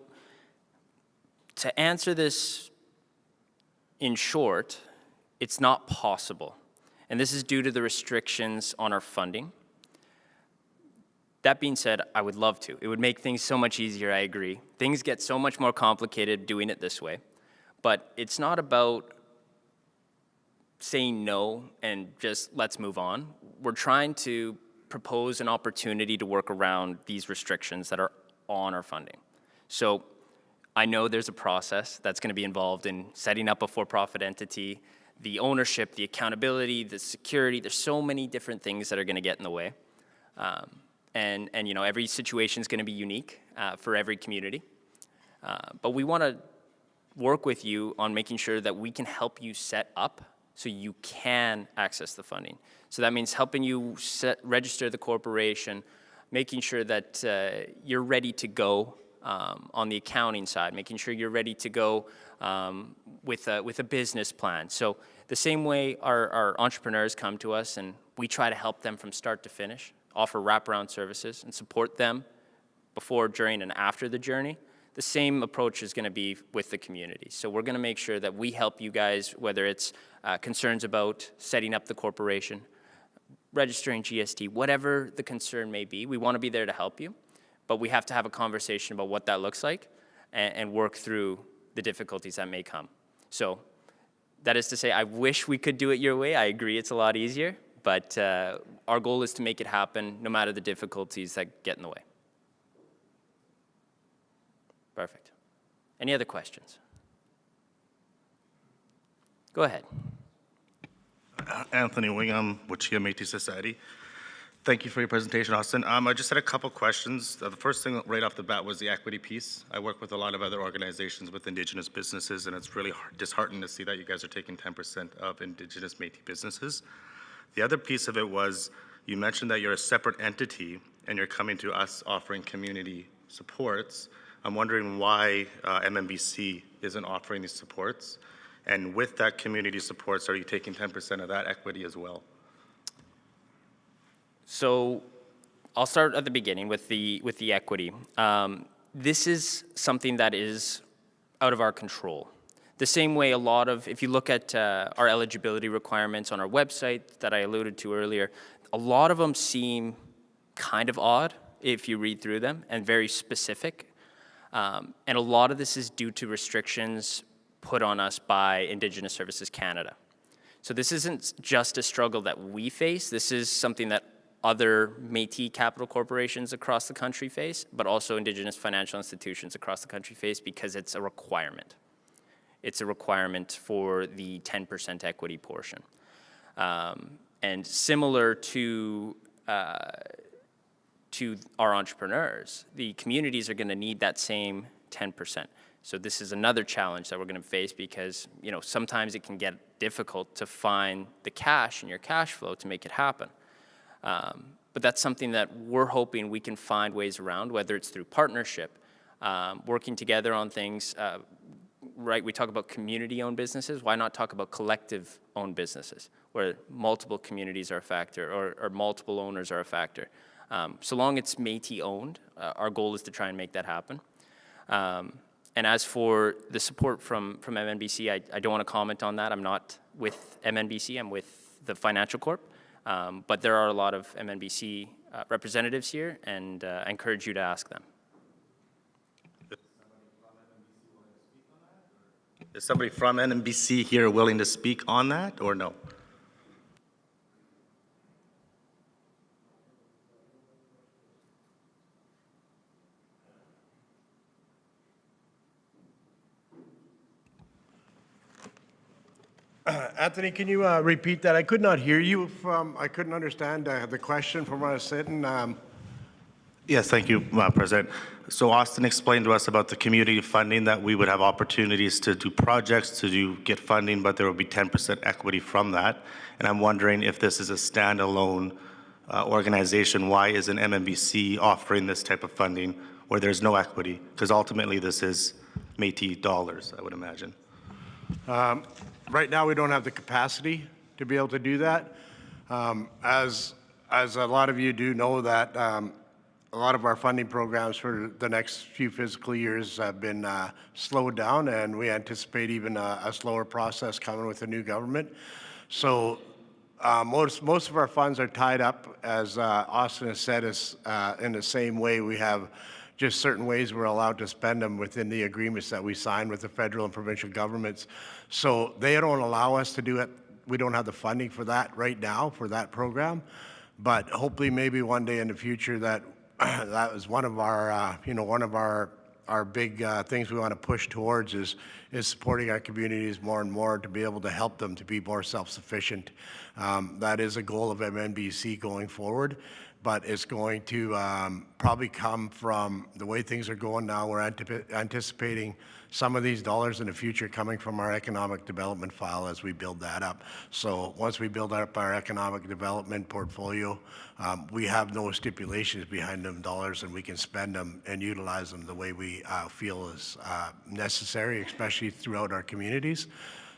[SPEAKER 2] to answer this in short, it's not possible. And this is due to the restrictions on our funding. That being said, I would love to. It would make things so much easier, I agree. Things get so much more complicated doing it this way. But it's not about saying no and just let's move on. We're trying to propose an opportunity to work around these restrictions that are on our funding. So I know there's a process that's going to be involved in setting up a for-profit entity, the ownership, the accountability, the security. There's so many different things that are going to get in the way. And you know, every situation is going to be unique for every community. But we want to work with you on making sure that we can help you set up so you can access the funding. So that means helping you register the corporation, making sure that you're ready to go on the accounting side, making sure you're ready to go with a business plan. So the same way our entrepreneurs come to us, and we try to help them from start to finish, offer wraparound services and support them before, during, and after the journey. The same approach is going to be with the community. So we're going to make sure that we help you guys, whether it's concerns about setting up the corporation, registering GST, whatever the concern may be. We want to be there to help you, but we have to have a conversation about what that looks like and work through the difficulties that may come. So that is to say, I wish we could do it your way. I agree it's a lot easier, but our goal is to make it happen no matter the difficulties that get in the way. Perfect. Any other questions? Go ahead.
[SPEAKER 5] Anthony Wingham with Métis Society. Thank you for your presentation, Austin. I just had a couple questions. The first thing right off the bat was the equity piece. I work with a lot of other organizations with Indigenous businesses, and it's really disheartening to see that you guys are taking 10% of Indigenous Métis businesses. The other piece of it was you mentioned that you're a separate entity and you're coming to us offering community supports. I'm wondering why MNBC isn't offering these supports. And with that community supports, are you taking 10% of that equity as well?
[SPEAKER 2] So I'll start at the beginning with the equity. This is something that is out of our control. The same way if you look at our eligibility requirements on our website that I alluded to earlier, a lot of them seem kind of odd if you read through them and very specific. And a lot of this is due to restrictions put on us by Indigenous Services Canada. So this isn't just a struggle that we face. This is something that other Métis capital corporations across the country face, but also Indigenous financial institutions across the country face because it's a requirement. It's a requirement for the 10% equity portion. And similar to our entrepreneurs, the communities are going to need that same 10%. So this is another challenge that we're going to face because, sometimes it can get difficult to find the cash in your cash flow to make it happen. But that's something that we're hoping we can find ways around, whether it's through partnership, working together on things. Right, we talk about community-owned businesses. Why not talk about collective-owned businesses, where multiple communities are a factor or multiple owners are a factor? So long it's Métis-owned, our goal is to try and make that happen. And as for the support from MNBC, I don't want to comment on that. I'm not with MNBC, I'm with the Financial Corp. But there are a lot of MNBC representatives here, and I encourage you to ask them.
[SPEAKER 5] Is somebody from NBC here willing to speak on that, or no?
[SPEAKER 6] Anthony, can you repeat that? I could not hear you I couldn't understand the question from where I was sitting.
[SPEAKER 5] Yes, thank you, President. So Austin explained to us about the community funding, that we would have opportunities to do projects, get funding, but there would be 10% equity from that. And I'm wondering if this is a standalone organization, why isn't MNBC offering this type of funding where there's no equity? Because ultimately this is Métis dollars, I would imagine.
[SPEAKER 6] Right now, we don't have the capacity to be able to do that. As a lot of you do know that a lot of our funding programs for the next few fiscal years have been slowed down, and we anticipate even a slower process coming with the new government. So most of our funds are tied up, as Austin has said, in the same way. We have just certain ways we're allowed to spend them within the agreements that we sign with the federal and provincial governments. So they don't allow us to do it. We don't have the funding for that right now, for that program. But hopefully maybe one day in the future that is one of our big things we want to push towards is supporting our communities more and more to be able to help them to be more self-sufficient. That is a goal of MNBC going forward, but it's going to probably come from the way things are going now. We're anticipating some of these dollars in the future coming from our economic development file as we build that up. So once we build up our economic development portfolio, we have no stipulations behind them dollars, and we can spend them and utilize them the way we feel is necessary, especially throughout our communities.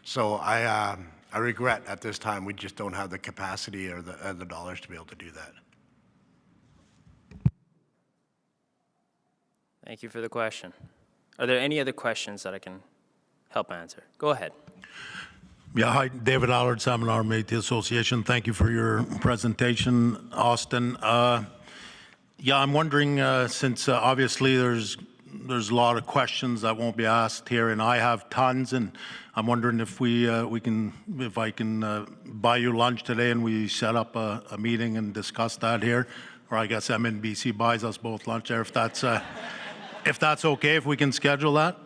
[SPEAKER 6] So I regret at this time we just don't have the capacity or the dollars to be able to do that.
[SPEAKER 2] Thank you for the question. Are there any other questions that I can help answer? Go ahead.
[SPEAKER 7] Yeah, hi, David Allard, Seminar Métis Association. Thank you for your presentation, Austin. Yeah, I'm wondering, since obviously there's a lot of questions that won't be asked here, and I have tons, and I'm wondering if if I can buy you lunch today and we set up a meeting and discuss that here, or I guess MNBC buys us both lunch there, if that's okay, if we can schedule that.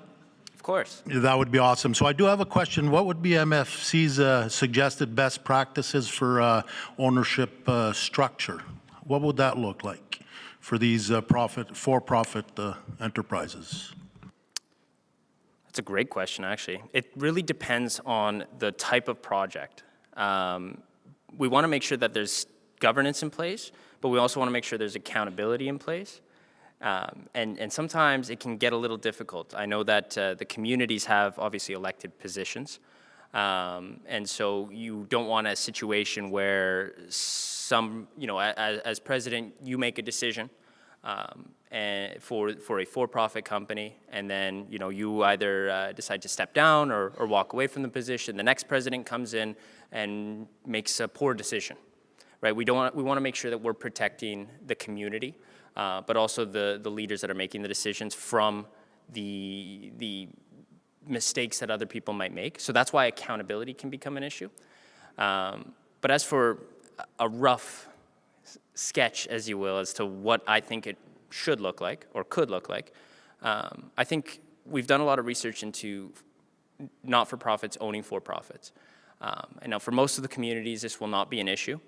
[SPEAKER 2] Of course.
[SPEAKER 7] That would be awesome. So I do have a question. What would be MFC's suggested best practices for ownership structure? What would that look like for these for-profit enterprises?
[SPEAKER 2] That's a great question, actually. It really depends on the type of project. We want to make sure that there's governance in place, but we also want to make sure there's accountability in place. And sometimes it can get a little difficult. I know that the communities have obviously elected positions. And so you don't want a situation where as president, you make a decision and for a for-profit company, and then, you either decide to step down or walk away from the position. The next president comes in and makes a poor decision, right? We want to make sure that we're protecting the community. But also the leaders that are making the decisions from the mistakes that other people might make. So that's why accountability can become an issue. But as for a rough sketch, as you will, as to what I think it should look like or could look like, I think we've done a lot of research into not-for-profits owning for-profits. And now for most of the communities, this will not be an issue.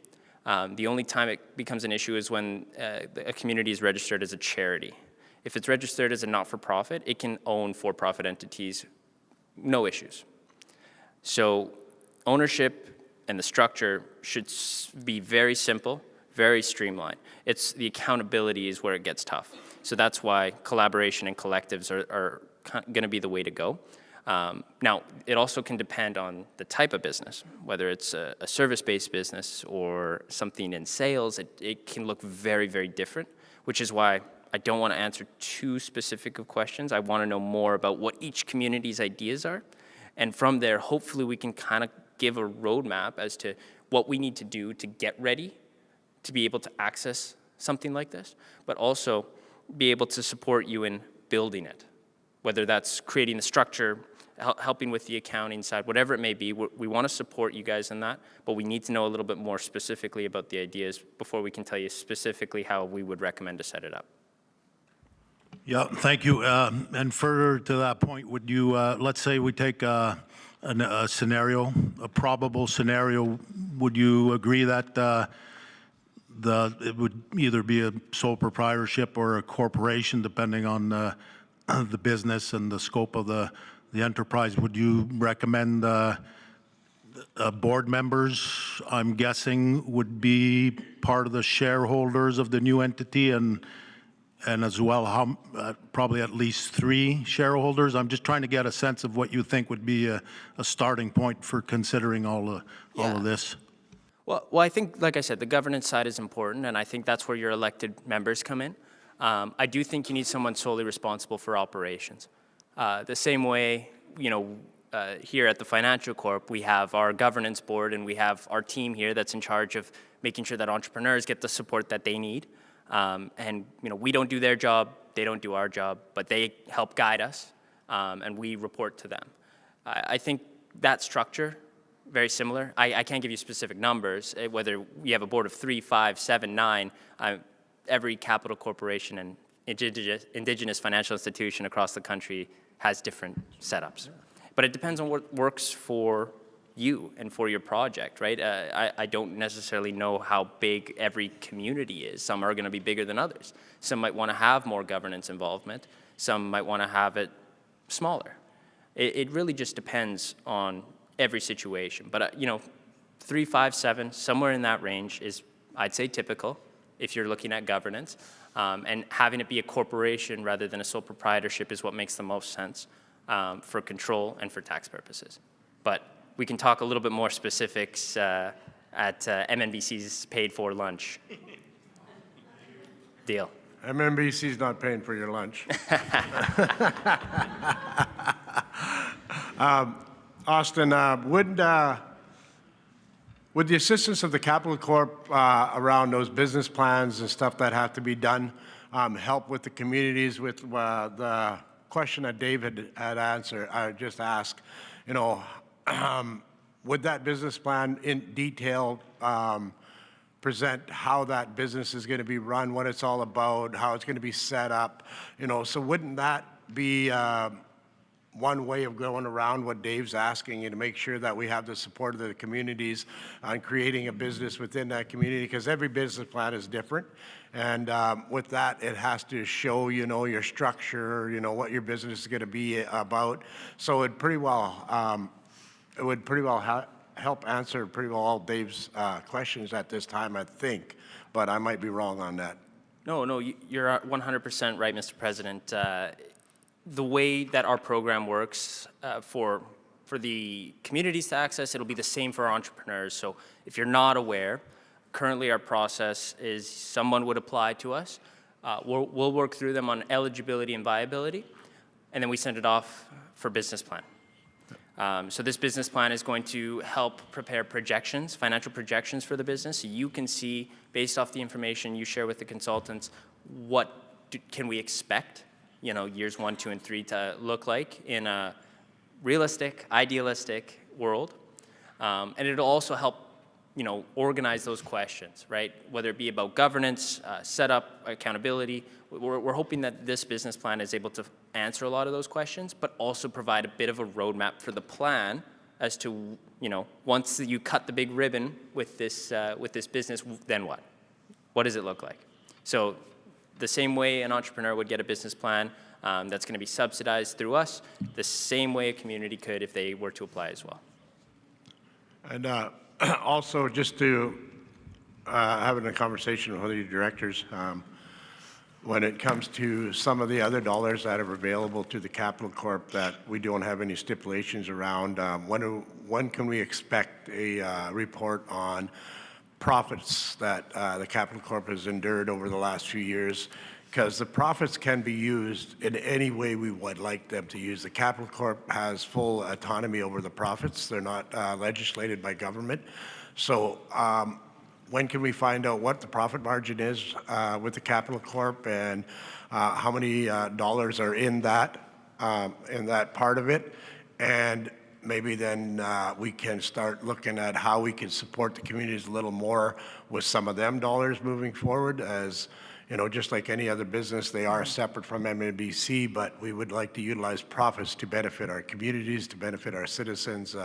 [SPEAKER 2] The only time it becomes an issue is when a community is registered as a charity. If it's registered as a not-for-profit, it can own for-profit entities, no issues. So ownership and the structure should be very simple, very streamlined. It's the accountability is where it gets tough. So that's why collaboration and collectives are going to be the way to go. Now, it also can depend on the type of business, whether it's a service-based business or something in sales. It can look very, very different, which is why I don't want to answer too specific of questions. I want to know more about what each community's ideas are. And from there, hopefully we can kind of give a roadmap as to what we need to do to get ready to be able to access something like this, but also be able to support you in building it, whether that's creating the structure, helping with the accounting side, whatever it may be. We want to support you guys in that, but we need to know a little bit more specifically about the ideas before we can tell you specifically how we would recommend to set it up.
[SPEAKER 7] Yeah, thank you. And further to that point, would you, let's say we take a scenario, a probable scenario, would you agree that it would either be a sole proprietorship or a corporation, depending on the business and the scope of the enterprise? Would you recommend board members, I'm guessing, would be part of the shareholders of the new entity, and as well, probably at least 3 shareholders? I'm just trying to get a sense of what you think would be a starting point for considering all of this.
[SPEAKER 2] Well, I think, like I said, the governance side is important, and I think that's where your elected members come in. I do think you need someone solely responsible for operations. The same way, here at the Financial Corp, we have our governance board and we have our team here that's in charge of making sure that entrepreneurs get the support that they need. And we don't do their job, they don't do our job, but they help guide us, and we report to them. I think that structure, very similar. I can't give you specific numbers, whether we have a board of 3, 5, 7, 9. Every capital corporation and indigenous financial institution across the country has different setups. But it depends on what works for you and for your project, right? I don't necessarily know how big every community is. Some are going to be bigger than others. Some might want to have more governance involvement. Some might want to have it smaller. It really just depends on every situation. But 3, 5, 7, somewhere in that range is, I'd say, typical if you're looking at governance. And having it be a corporation rather than a sole proprietorship is what makes the most sense for control and for tax purposes. But we can talk a little bit more specifics at MNBC's paid-for lunch. Deal.
[SPEAKER 6] MNBC's not paying for your lunch. Austin, would the assistance of the Capital Corp around those business plans and stuff that have to be done help with the communities with the question that David had answered, I just asked, you know, would that business plan in detail present how that business is going to be run, what it's all about, how it's going to be set up, you know, so wouldn't that be one way of going around what Dave's asking, and to make sure that we have the support of the communities on creating a business within that community, because every business plan is different. And with that, it has to show, you know, your structure, you know, what your business is going to be about. So it would pretty well help answer pretty well all Dave's questions at this time, I think. But I might be wrong on that.
[SPEAKER 2] No, you're 100% right, Mr. President. The way that our program works for the communities to access, it'll be the same for our entrepreneurs. So if you're not aware, currently our process is someone would apply to us. We'll work through them on eligibility and viability, and then we send it off for business plan. So this business plan is going to help prepare projections, financial projections for the business. So you can see, based off the information you share with the consultants, what can we expect, you know, years 1, 2, and 3 to look like in a realistic, idealistic world. And it'll also help, you know, organize those questions, right? Whether it be about governance, setup, accountability. We're hoping that this business plan is able to answer a lot of those questions, but also provide a bit of a roadmap for the plan as to, you know, once you cut the big ribbon with this business, then what? What does it look like? So the same way an entrepreneur would get a business plan that's going to be subsidized through us, the same way a community could if they were to apply as well.
[SPEAKER 6] And also, just to having a conversation with your directors, when it comes to some of the other dollars that are available to the Capital Corp that we don't have any stipulations around, when can we expect a report on profits that the Capital Corp has endured over the last few years? Because the profits can be used in any way we would like them to use. The Capital Corp has full autonomy over the profits. They're not legislated by government. So when can we find out what the profit margin is with the Capital Corp, and how many dollars are in that part of it? And maybe then we can start looking at how we can support the communities a little more with some of them dollars moving forward. As you know, just like any other business, they are separate from MNBC, but we would like to utilize profits to benefit our communities, to benefit our citizens,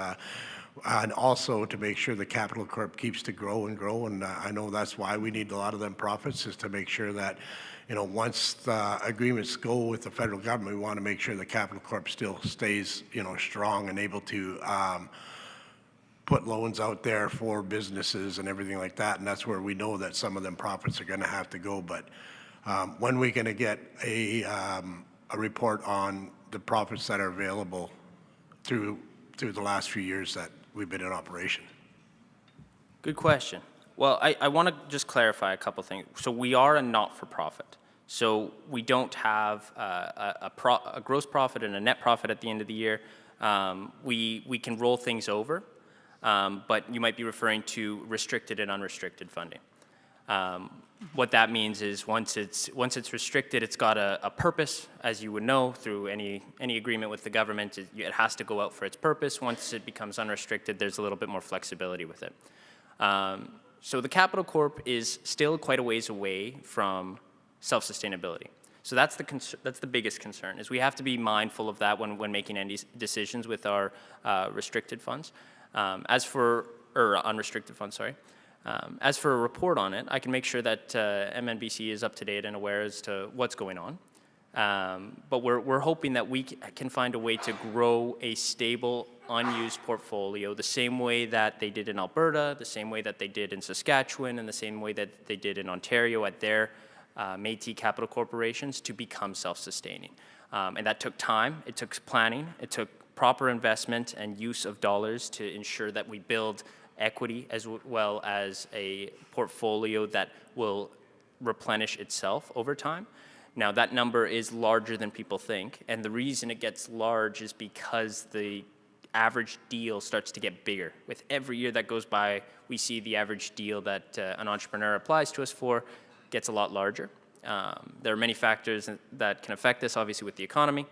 [SPEAKER 6] and also to make sure the Capital Corp keeps to grow and grow. And I know that's why we need a lot of them profits, is to make sure that, you know, once the agreements go with the federal government, we want to make sure the Capital Corp still stays, you know, strong and able to put loans out there for businesses and everything like that. And that's where we know that some of them profits are going to have to go. But when are we going to get a report on the profits that are available through the last few years that we've been in operation?
[SPEAKER 2] Good question. Well, I want to just clarify a couple things. So we are a not-for-profit. So we don't have a gross profit and a net profit at the end of the year. We can roll things over, but you might be referring to restricted and unrestricted funding. What that means is once it's restricted, it's got a purpose, as you would know through any agreement with the government. It has to go out for its purpose. Once it becomes unrestricted, there's a little bit more flexibility with it. So the Capital Corp is still quite a ways away from self-sustainability. So that's the biggest concern, is we have to be mindful of that when making any decisions with our restricted funds. Unrestricted funds, sorry. As for a report on it, I can make sure that MNBC is up to date and aware as to what's going on. But we're hoping that we can find a way to grow a stable, unused portfolio the same way that they did in Alberta, the same way that they did in Saskatchewan, and the same way that they did in Ontario at their Métis capital corporations, to become self-sustaining. And that took time, it took planning, it took proper investment and use of dollars to ensure that we build equity as well as a portfolio that will replenish itself over time. Now, that number is larger than people think, and the reason it gets large is because the average deal starts to get bigger. With every year that goes by, we see the average deal that an entrepreneur applies to us for gets a lot larger. There are many factors that can affect this, obviously, with the economy.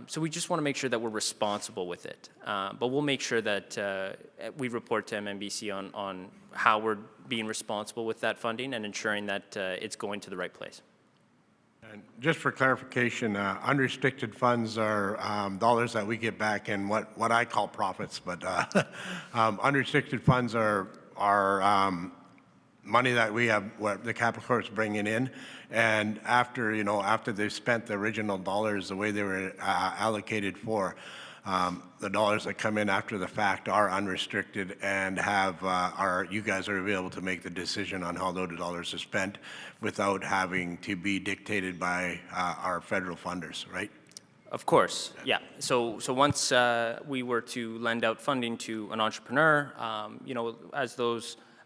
[SPEAKER 2] So we just want to make sure that we're responsible with it. But we'll make sure that we report to MNBC on how we're being responsible with that funding and ensuring that it's going to the right place.
[SPEAKER 6] And just for clarification, unrestricted funds are dollars that we get back in what I call profits, but unrestricted funds are money that we have, what the capital corps bringing in, and after after they've spent the original dollars the way they were allocated for, the dollars that come in after the fact are unrestricted and have you guys are able to make the decision on how those dollars are spent without having to be dictated by our federal funders, right?
[SPEAKER 2] Of course, yeah. So once we were to lend out funding to an entrepreneur,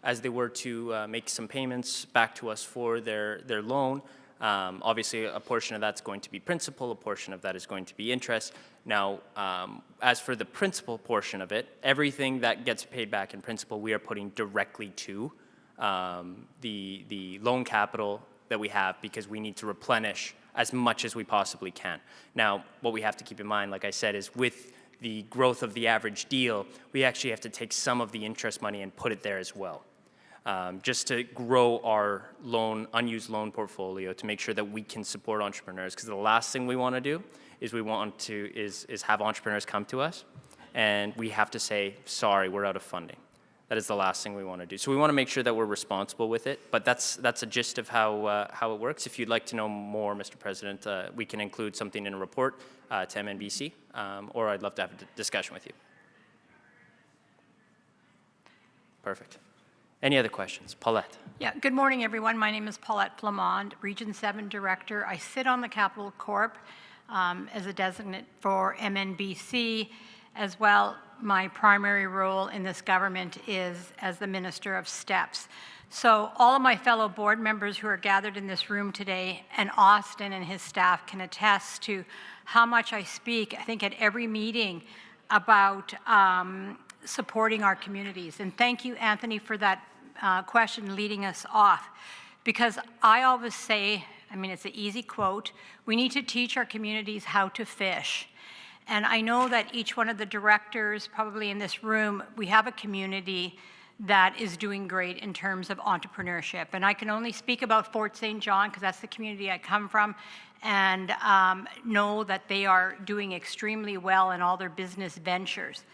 [SPEAKER 2] as they were to make some payments back to us for their loan, obviously a portion of that's going to be principal, a portion of that is going to be interest. Now, as for the principal portion of it, everything that gets paid back in principal, we are putting directly to the loan capital that we have, because we need to replenish as much as we possibly can. Now, what we have to keep in mind, like I said, is with the growth of the average deal, we actually have to take some of the interest money and put it there as well. Just to grow our unused loan portfolio, to make sure that we can support entrepreneurs. Because the last thing we want to do is have entrepreneurs come to us and we have to say, sorry, we're out of funding. That is the last thing we want to do. So we want to make sure that we're responsible with it. But that's a gist of how it works. If you'd like to know more, Mr. President, we can include something in a report to MNBC, or I'd love to have a discussion with you. Perfect. Any other questions? Paulette.
[SPEAKER 8] Yeah, good morning, everyone. My name is Paulette Flamond, Region 7 Director. I sit on the Capital Corp as a designate for MNBC. As well, my primary role in this government is as the Minister of STEPS. So all of my fellow board members who are gathered in this room today, and Austin and his staff, can attest to how much I speak, I think, at every meeting about supporting our communities. And thank you, Anthony, for that question leading us off. Because I always say, I mean, it's an easy quote, we need to teach our communities how to fish. And I know that each one of the directors, probably in this room, we have a community that is doing great in terms of entrepreneurship. And I can only speak about Fort St. John because that's the community I come from, and know that they are doing extremely well in all their business ventures.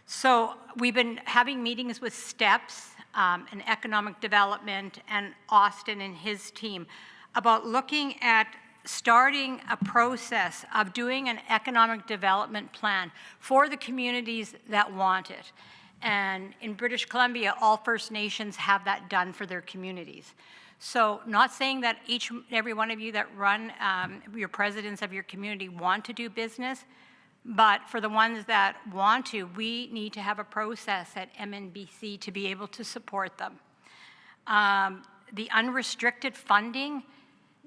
[SPEAKER 8] So we've been having meetings with STEPS and Economic Development and Austin and his team about looking at starting a process of doing an economic development plan for the communities that want it. And in British Columbia, all First Nations have that done for their communities. So not saying that every one of you that run your presidents of your community want to do business, but for the ones that want to, we need to have a process at MNBC to be able to support them. The unrestricted funding,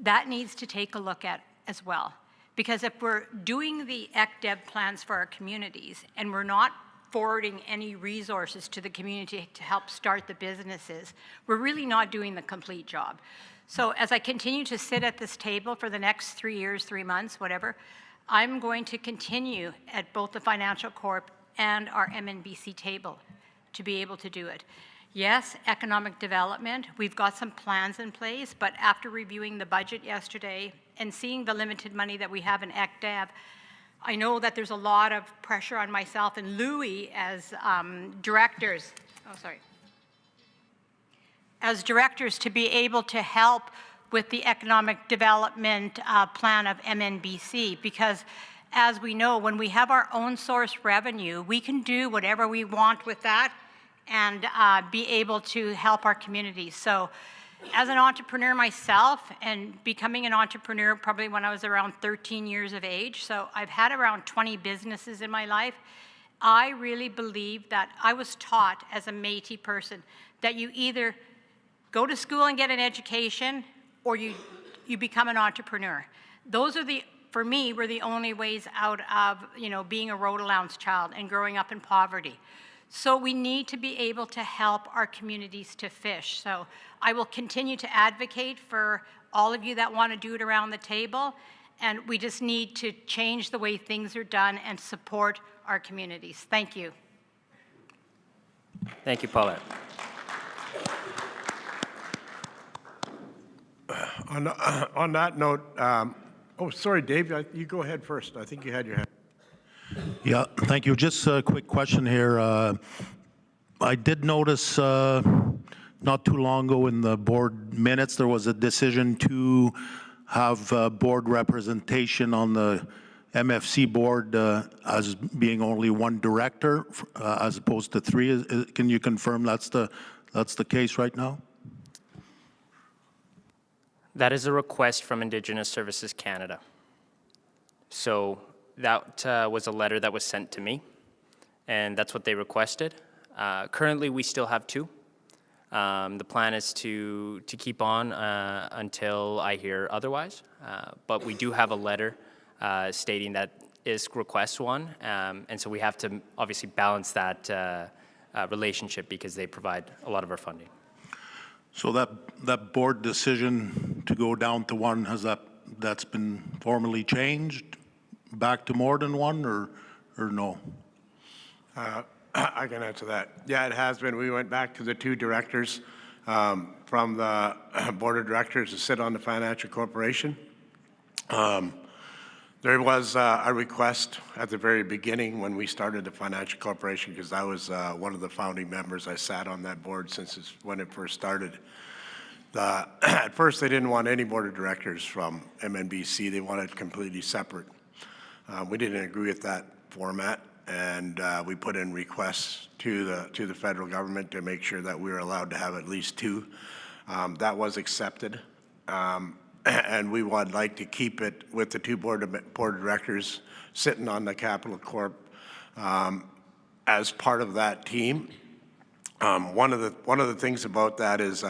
[SPEAKER 8] that needs to take a look at as well. Because if we're doing the ECDEV plans for our communities and we're not forwarding any resources to the community to help start the businesses, we're really not doing the complete job. So as I continue to sit at this table for the next 3 years, 3 months, whatever, I'm going to continue at both the Financial Corp and our MNBC table to be able to do it. Yes, economic development, we've got some plans in place, but after reviewing the budget yesterday and seeing the limited money that we have in ECDEV, I know that there's a lot of pressure on myself and Louis as directors, as directors to be able to help with the economic development plan of MNBC, because as we know, when we have our own source revenue, we can do whatever we want with that and be able to help our communities. So as an entrepreneur myself, and becoming an entrepreneur probably when I was around 13 years of age, so I've had around 20 businesses in my life, I really believe that I was taught as a Métis person that you either go to school and get an education, or you become an entrepreneur. Those are for me, were the only ways out of, being a road allowance child and growing up in poverty. So we need to be able to help our communities to fish. So I will continue to advocate for all of you that want to do it around the table, and we just need to change the way things are done and support our communities. Thank you.
[SPEAKER 2] Thank you, Paulette.
[SPEAKER 6] On that note, oh, sorry, Dave, you go ahead first. I think you had your hand.
[SPEAKER 7] Yeah, thank you. Just a quick question here. I did notice not too long ago in the board minutes, there was a decision to have board representation on the MFC board as being only one director as opposed to three. Can you confirm that's the case right now?
[SPEAKER 2] That is a request from Indigenous Services Canada. So that was a letter that was sent to me, and that's what they requested. Currently, we still have two. The plan is to keep on until I hear otherwise, but we do have a letter stating that is request one, and so we have to obviously balance that relationship because they provide a lot of our funding.
[SPEAKER 7] So that board decision to go down to one, that's been formally changed back to more than one, or no?
[SPEAKER 6] I can answer that. Yeah, it has been. We went back to the two directors from the board of directors to sit on the financial corporation. There was a request at the very beginning when we started the financial corporation, because I was one of the founding members. I sat on that board when it first started. At first, they didn't want any board of directors from MNBC. They wanted it completely separate. We didn't agree with that format, and we put in requests to the federal government to make sure that we were allowed to have at least two. That was accepted. And we would like to keep it with the two board of directors sitting on the Capital Corp as part of that team. One of the things about that is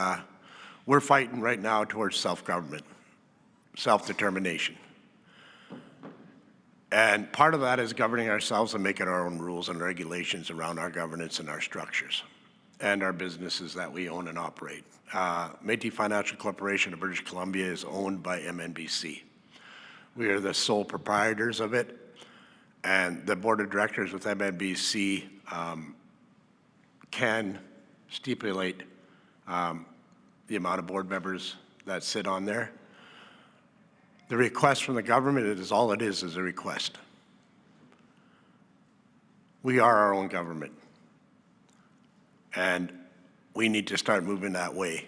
[SPEAKER 6] we're fighting right now towards self-government, self-determination. And part of that is governing ourselves and making our own rules and regulations around our governance and our structures and our businesses that we own and operate. Métis Financial Corporation of British Columbia is owned by MNBC. We are the sole proprietors of it, and the board of directors with MNBC can stipulate the amount of board members that sit on there. The request from the government, it is all it is a request. We are our own government, and we need to start moving that way.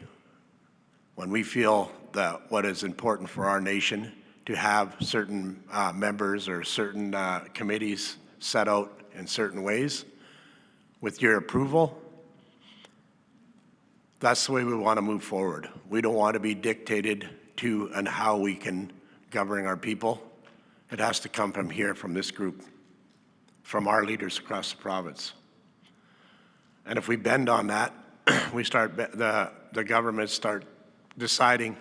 [SPEAKER 6] When we feel that what is important for our nation to have certain members or certain committees set out in certain ways, with your approval, that's the way we want to move forward. We don't want to be dictated to and how we can govern our people. It has to come from here, from this group, from our leaders across the province. And if we bend on that, we start, the governments start deciding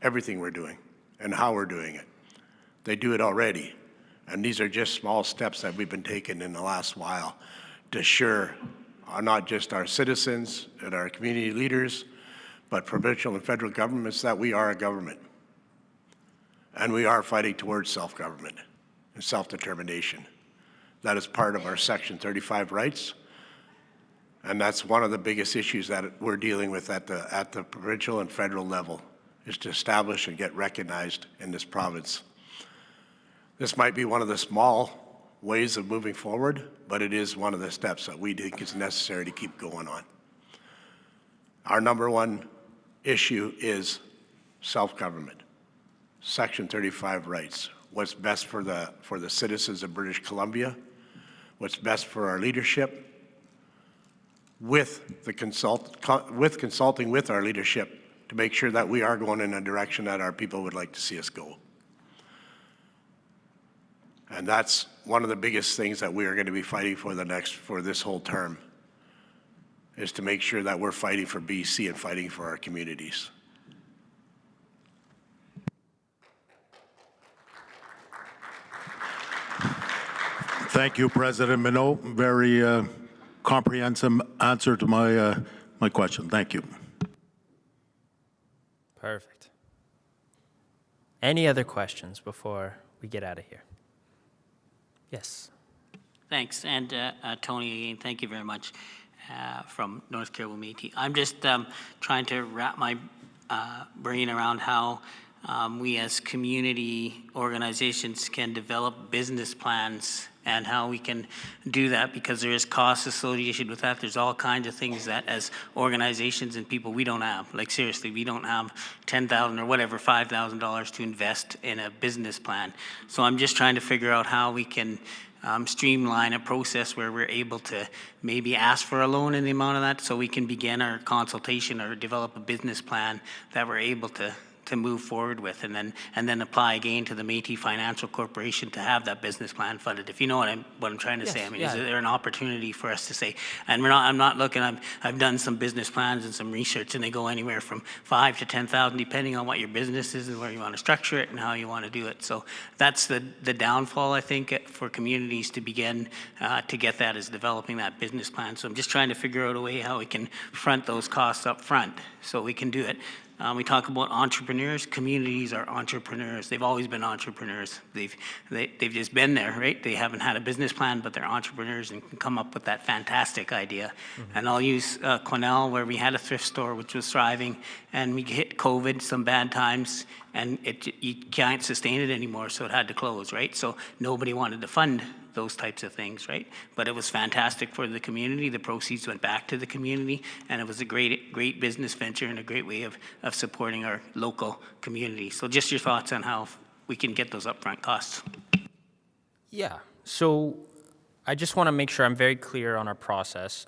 [SPEAKER 6] everything we're doing and how we're doing it. They do it already. And these are just small steps that we've been taking in the last while to assure not just our citizens and our community leaders, but provincial and federal governments that we are a government. And we are fighting towards self-government and self-determination. That is part of our Section 35 rights. And that's one of the biggest issues that we're dealing with at the provincial and federal level, is to establish and get recognized in this province. This might be one of the small ways of moving forward, but it is one of the steps that we think is necessary to keep going on. Our number one issue is self-government, Section 35 rights, what's best for the citizens of British Columbia, what's best for our leadership, with consulting with our leadership to make sure that we are going in a direction that our people would like to see us go. And that's one of the biggest things that we are going to be fighting for for this whole term. is to make sure that we're fighting for BC and fighting for our communities.
[SPEAKER 7] Thank you, President Minot. Very comprehensive answer to my question. Thank you.
[SPEAKER 2] Perfect. Any other questions before we get out of here? Yes.
[SPEAKER 4] Thanks, and Tony, again, thank you very much from North Caribou Métis. I'm just trying to wrap my brain around how we as community organizations can develop business plans and how we can do that, because there is costs associated with that. There's all kinds of things that as organizations and people we don't have. Like seriously, we don't have $10,000 or whatever, $5,000 to invest in a business plan. So I'm just trying to figure out how we can streamline a process where we're able to maybe ask for a loan in the amount of that, so we can begin our consultation or develop a business plan that we're able to move forward with, and then apply again to the Métis Financial Corporation to have that business plan funded. If you know what I'm trying to say, I mean, is there an opportunity for us to say, and I'm not looking. I've done some business plans and some research, and they go anywhere from $5,000 to $10,000, depending on what your business is and where you want to structure it and how you want to do it. So that's the downfall, I think, for communities to begin to get that, is developing that business plan. So I'm just trying to figure out a way how we can front those costs up front so we can do it. We talk about entrepreneurs. Communities are entrepreneurs. They've always been entrepreneurs. They've just been there, right? They haven't had a business plan, but they're entrepreneurs and can come up with that fantastic idea. Mm-hmm. And I'll use Quesnel, where we had a thrift store which was thriving, and we hit COVID, some bad times, and you can't sustain it anymore, so it had to close, right? So nobody wanted to fund those types of things, right? But it was fantastic for the community. The proceeds went back to the community, and it was a great business venture and a great way of supporting our local community. So just your thoughts on how we can get those upfront costs.
[SPEAKER 2] Yeah, so I just want to make sure I'm very clear on our process.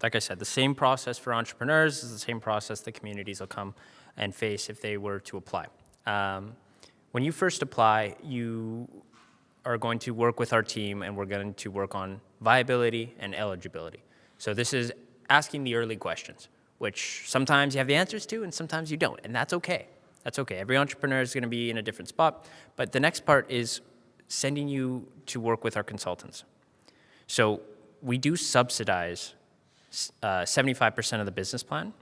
[SPEAKER 2] Like I said, the same process for entrepreneurs is the same process the communities will come and face if they were to apply. When you first apply, you are going to work with our team, and we're going to work on viability and eligibility. So this is asking the early questions, which sometimes you have the answers to and sometimes you don't, and that's okay. That's okay. Every entrepreneur is going to be in a different spot. But the next part is sending you to work with our consultants. So we do subsidize 75% of the business plan,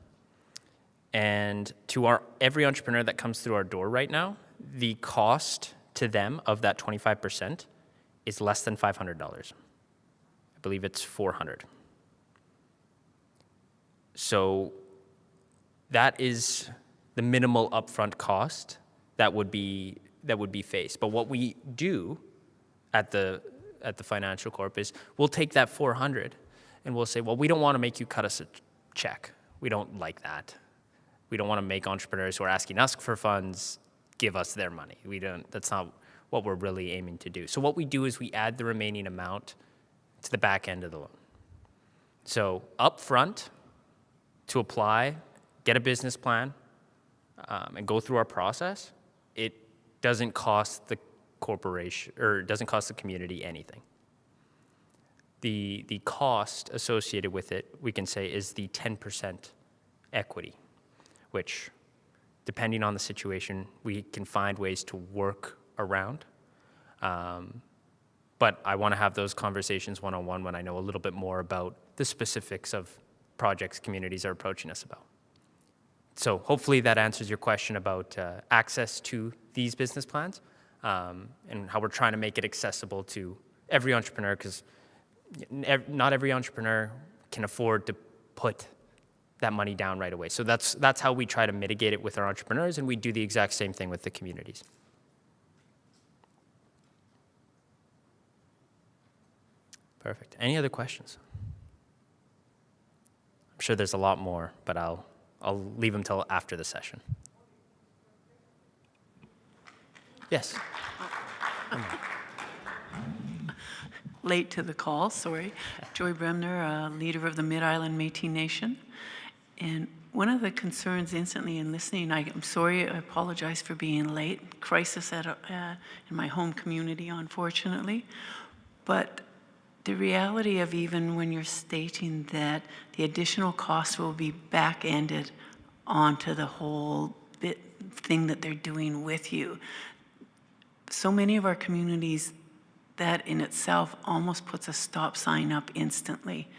[SPEAKER 2] and to every entrepreneur that comes through our door right now, the cost to them of that 25% is less than $500. I believe it's $400. So that is the minimal upfront cost that would be faced. But what we do at the Financial Corp is we'll take that $400 and we'll say, well, we don't want to make you cut us a check. We don't like that. We don't want to make entrepreneurs who are asking us for funds give us their money. That's not what we're really aiming to do. So what we do is we add the remaining amount to the back end of the loan. So up front, to apply, get a business plan, and go through our process, it doesn't cost the corporation, or it doesn't cost the community anything. The cost associated with it, we can say, is the 10% equity, which, depending on the situation, we can find ways to work around. But I want to have those conversations one-on-one when I know a little bit more about the specifics of projects communities are approaching us about. So hopefully that answers your question about access to these business plans, and how we're trying to make it accessible to every entrepreneur, because not every entrepreneur can afford to put that money down right away. So that's how we try to mitigate it with our entrepreneurs, and we do the exact same thing with the communities. Perfect. Any other questions? I'm sure there's a lot more, but I'll leave them till after the session. Yes.
[SPEAKER 9] Late to the call, sorry. Joy Bremner, leader of the Mid-Island Métis Nation. And one of the concerns instantly in listening, I'm sorry, I apologize for being late. Crisis in my home community, unfortunately. But the reality of even when you're stating that the additional costs will be back-ended onto the whole thing that they're doing with you. So many of our communities, that in itself almost puts a stop sign up instantly.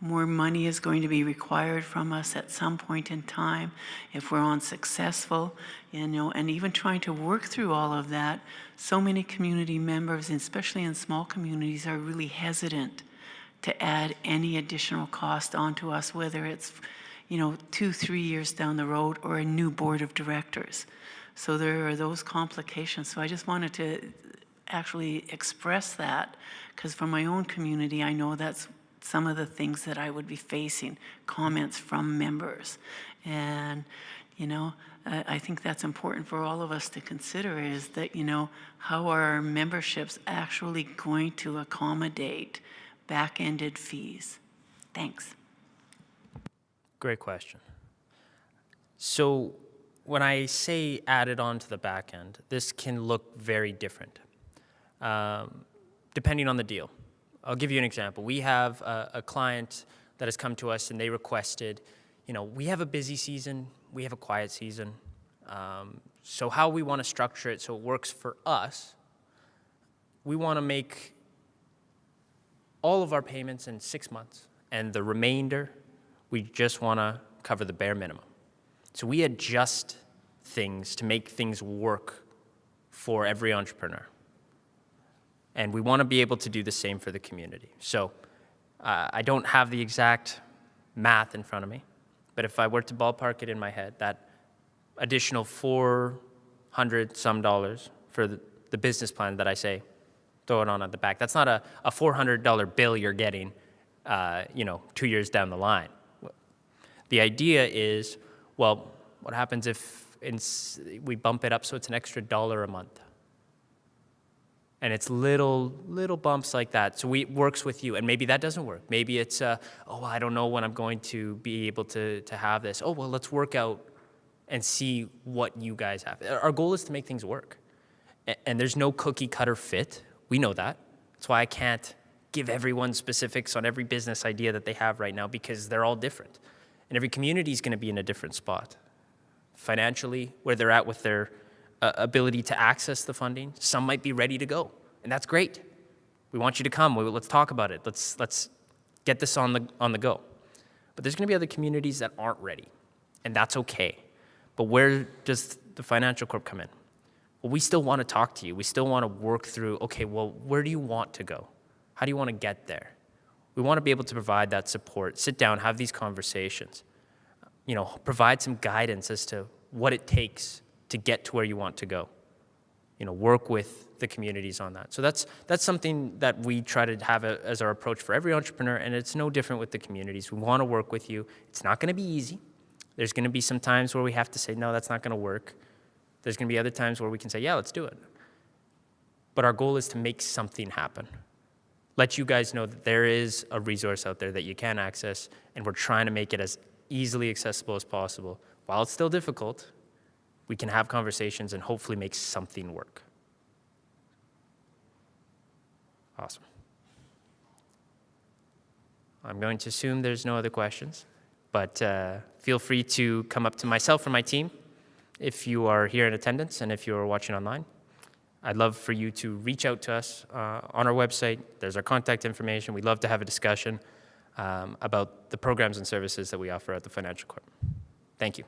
[SPEAKER 9] More money is going to be required from us at some point in time if we're unsuccessful, and even trying to work through all of that. So many community members, especially in small communities, are really hesitant to add any additional cost onto us, whether it's 2-3 years down the road or a new board of directors. So there are those complications. So I just wanted to actually express that, because for my own community, I know that's some of the things that I would be facing, comments from members. And, I think that's important for all of us to consider, is that, how are our memberships actually going to accommodate back-ended fees? Thanks.
[SPEAKER 2] Great question. So when I say added on to the back end, this can look very different depending on the deal. I'll give you an example. We have a client that has come to us and they requested, we have a busy season, we have a quiet season. So how we want to structure it so it works for us, we want to make all of our payments in 6 months, and the remainder, we just want to cover the bare minimum. So we adjust things to make things work for every entrepreneur. And we want to be able to do the same for the community. So I don't have the exact math in front of me, but if I were to ballpark it in my head, that additional $400 some for the business plan that I say, throw it on at the back, that's not a $400 bill you're getting 2 years down the line. The idea is, well, what happens if we bump it up so it's an extra $1 a month? And it's little bumps like that. So it works with you, and maybe that doesn't work. Maybe it's, I don't know when I'm going to be able to have this. Let's work out and see what you guys have. Our goal is to make things work. And there's no cookie cutter fit. We know that. That's why I can't give everyone specifics on every business idea that they have right now, because they're all different. And every community is going to be in a different spot. Financially, where they're at with their ability to access the funding. Some might be ready to go, and that's great. We want you to come. Let's talk about it. Let's get this on the go. But there's going to be other communities that aren't ready, and that's okay. But where does the Financial Corp come in? Well, we still want to talk to you. We still want to work through, okay, well, where do you want to go? How do you want to get there? We want to be able to provide that support, sit down, have these conversations, provide some guidance as to what it takes to get to where you want to go. Work with the communities on that. So that's something that we try to have as our approach for every entrepreneur, and it's no different with the communities. We want to work with you. It's not going to be easy. There's going to be some times where we have to say, no, that's not going to work. There's going to be other times where we can say, yeah, let's do it. But our goal is to make something happen. Let you guys know that there is a resource out there that you can access, and we're trying to make it as easily accessible as possible. While it's still difficult, we can have conversations and hopefully make something work. Awesome. I'm going to assume there's no other questions, but feel free to come up to myself or my team if you are here in attendance and if you are watching online. I'd love for you to reach out to us on our website. There's our contact information. We'd love to have a discussion about the programs and services that we offer at the Financial Corp. Thank you.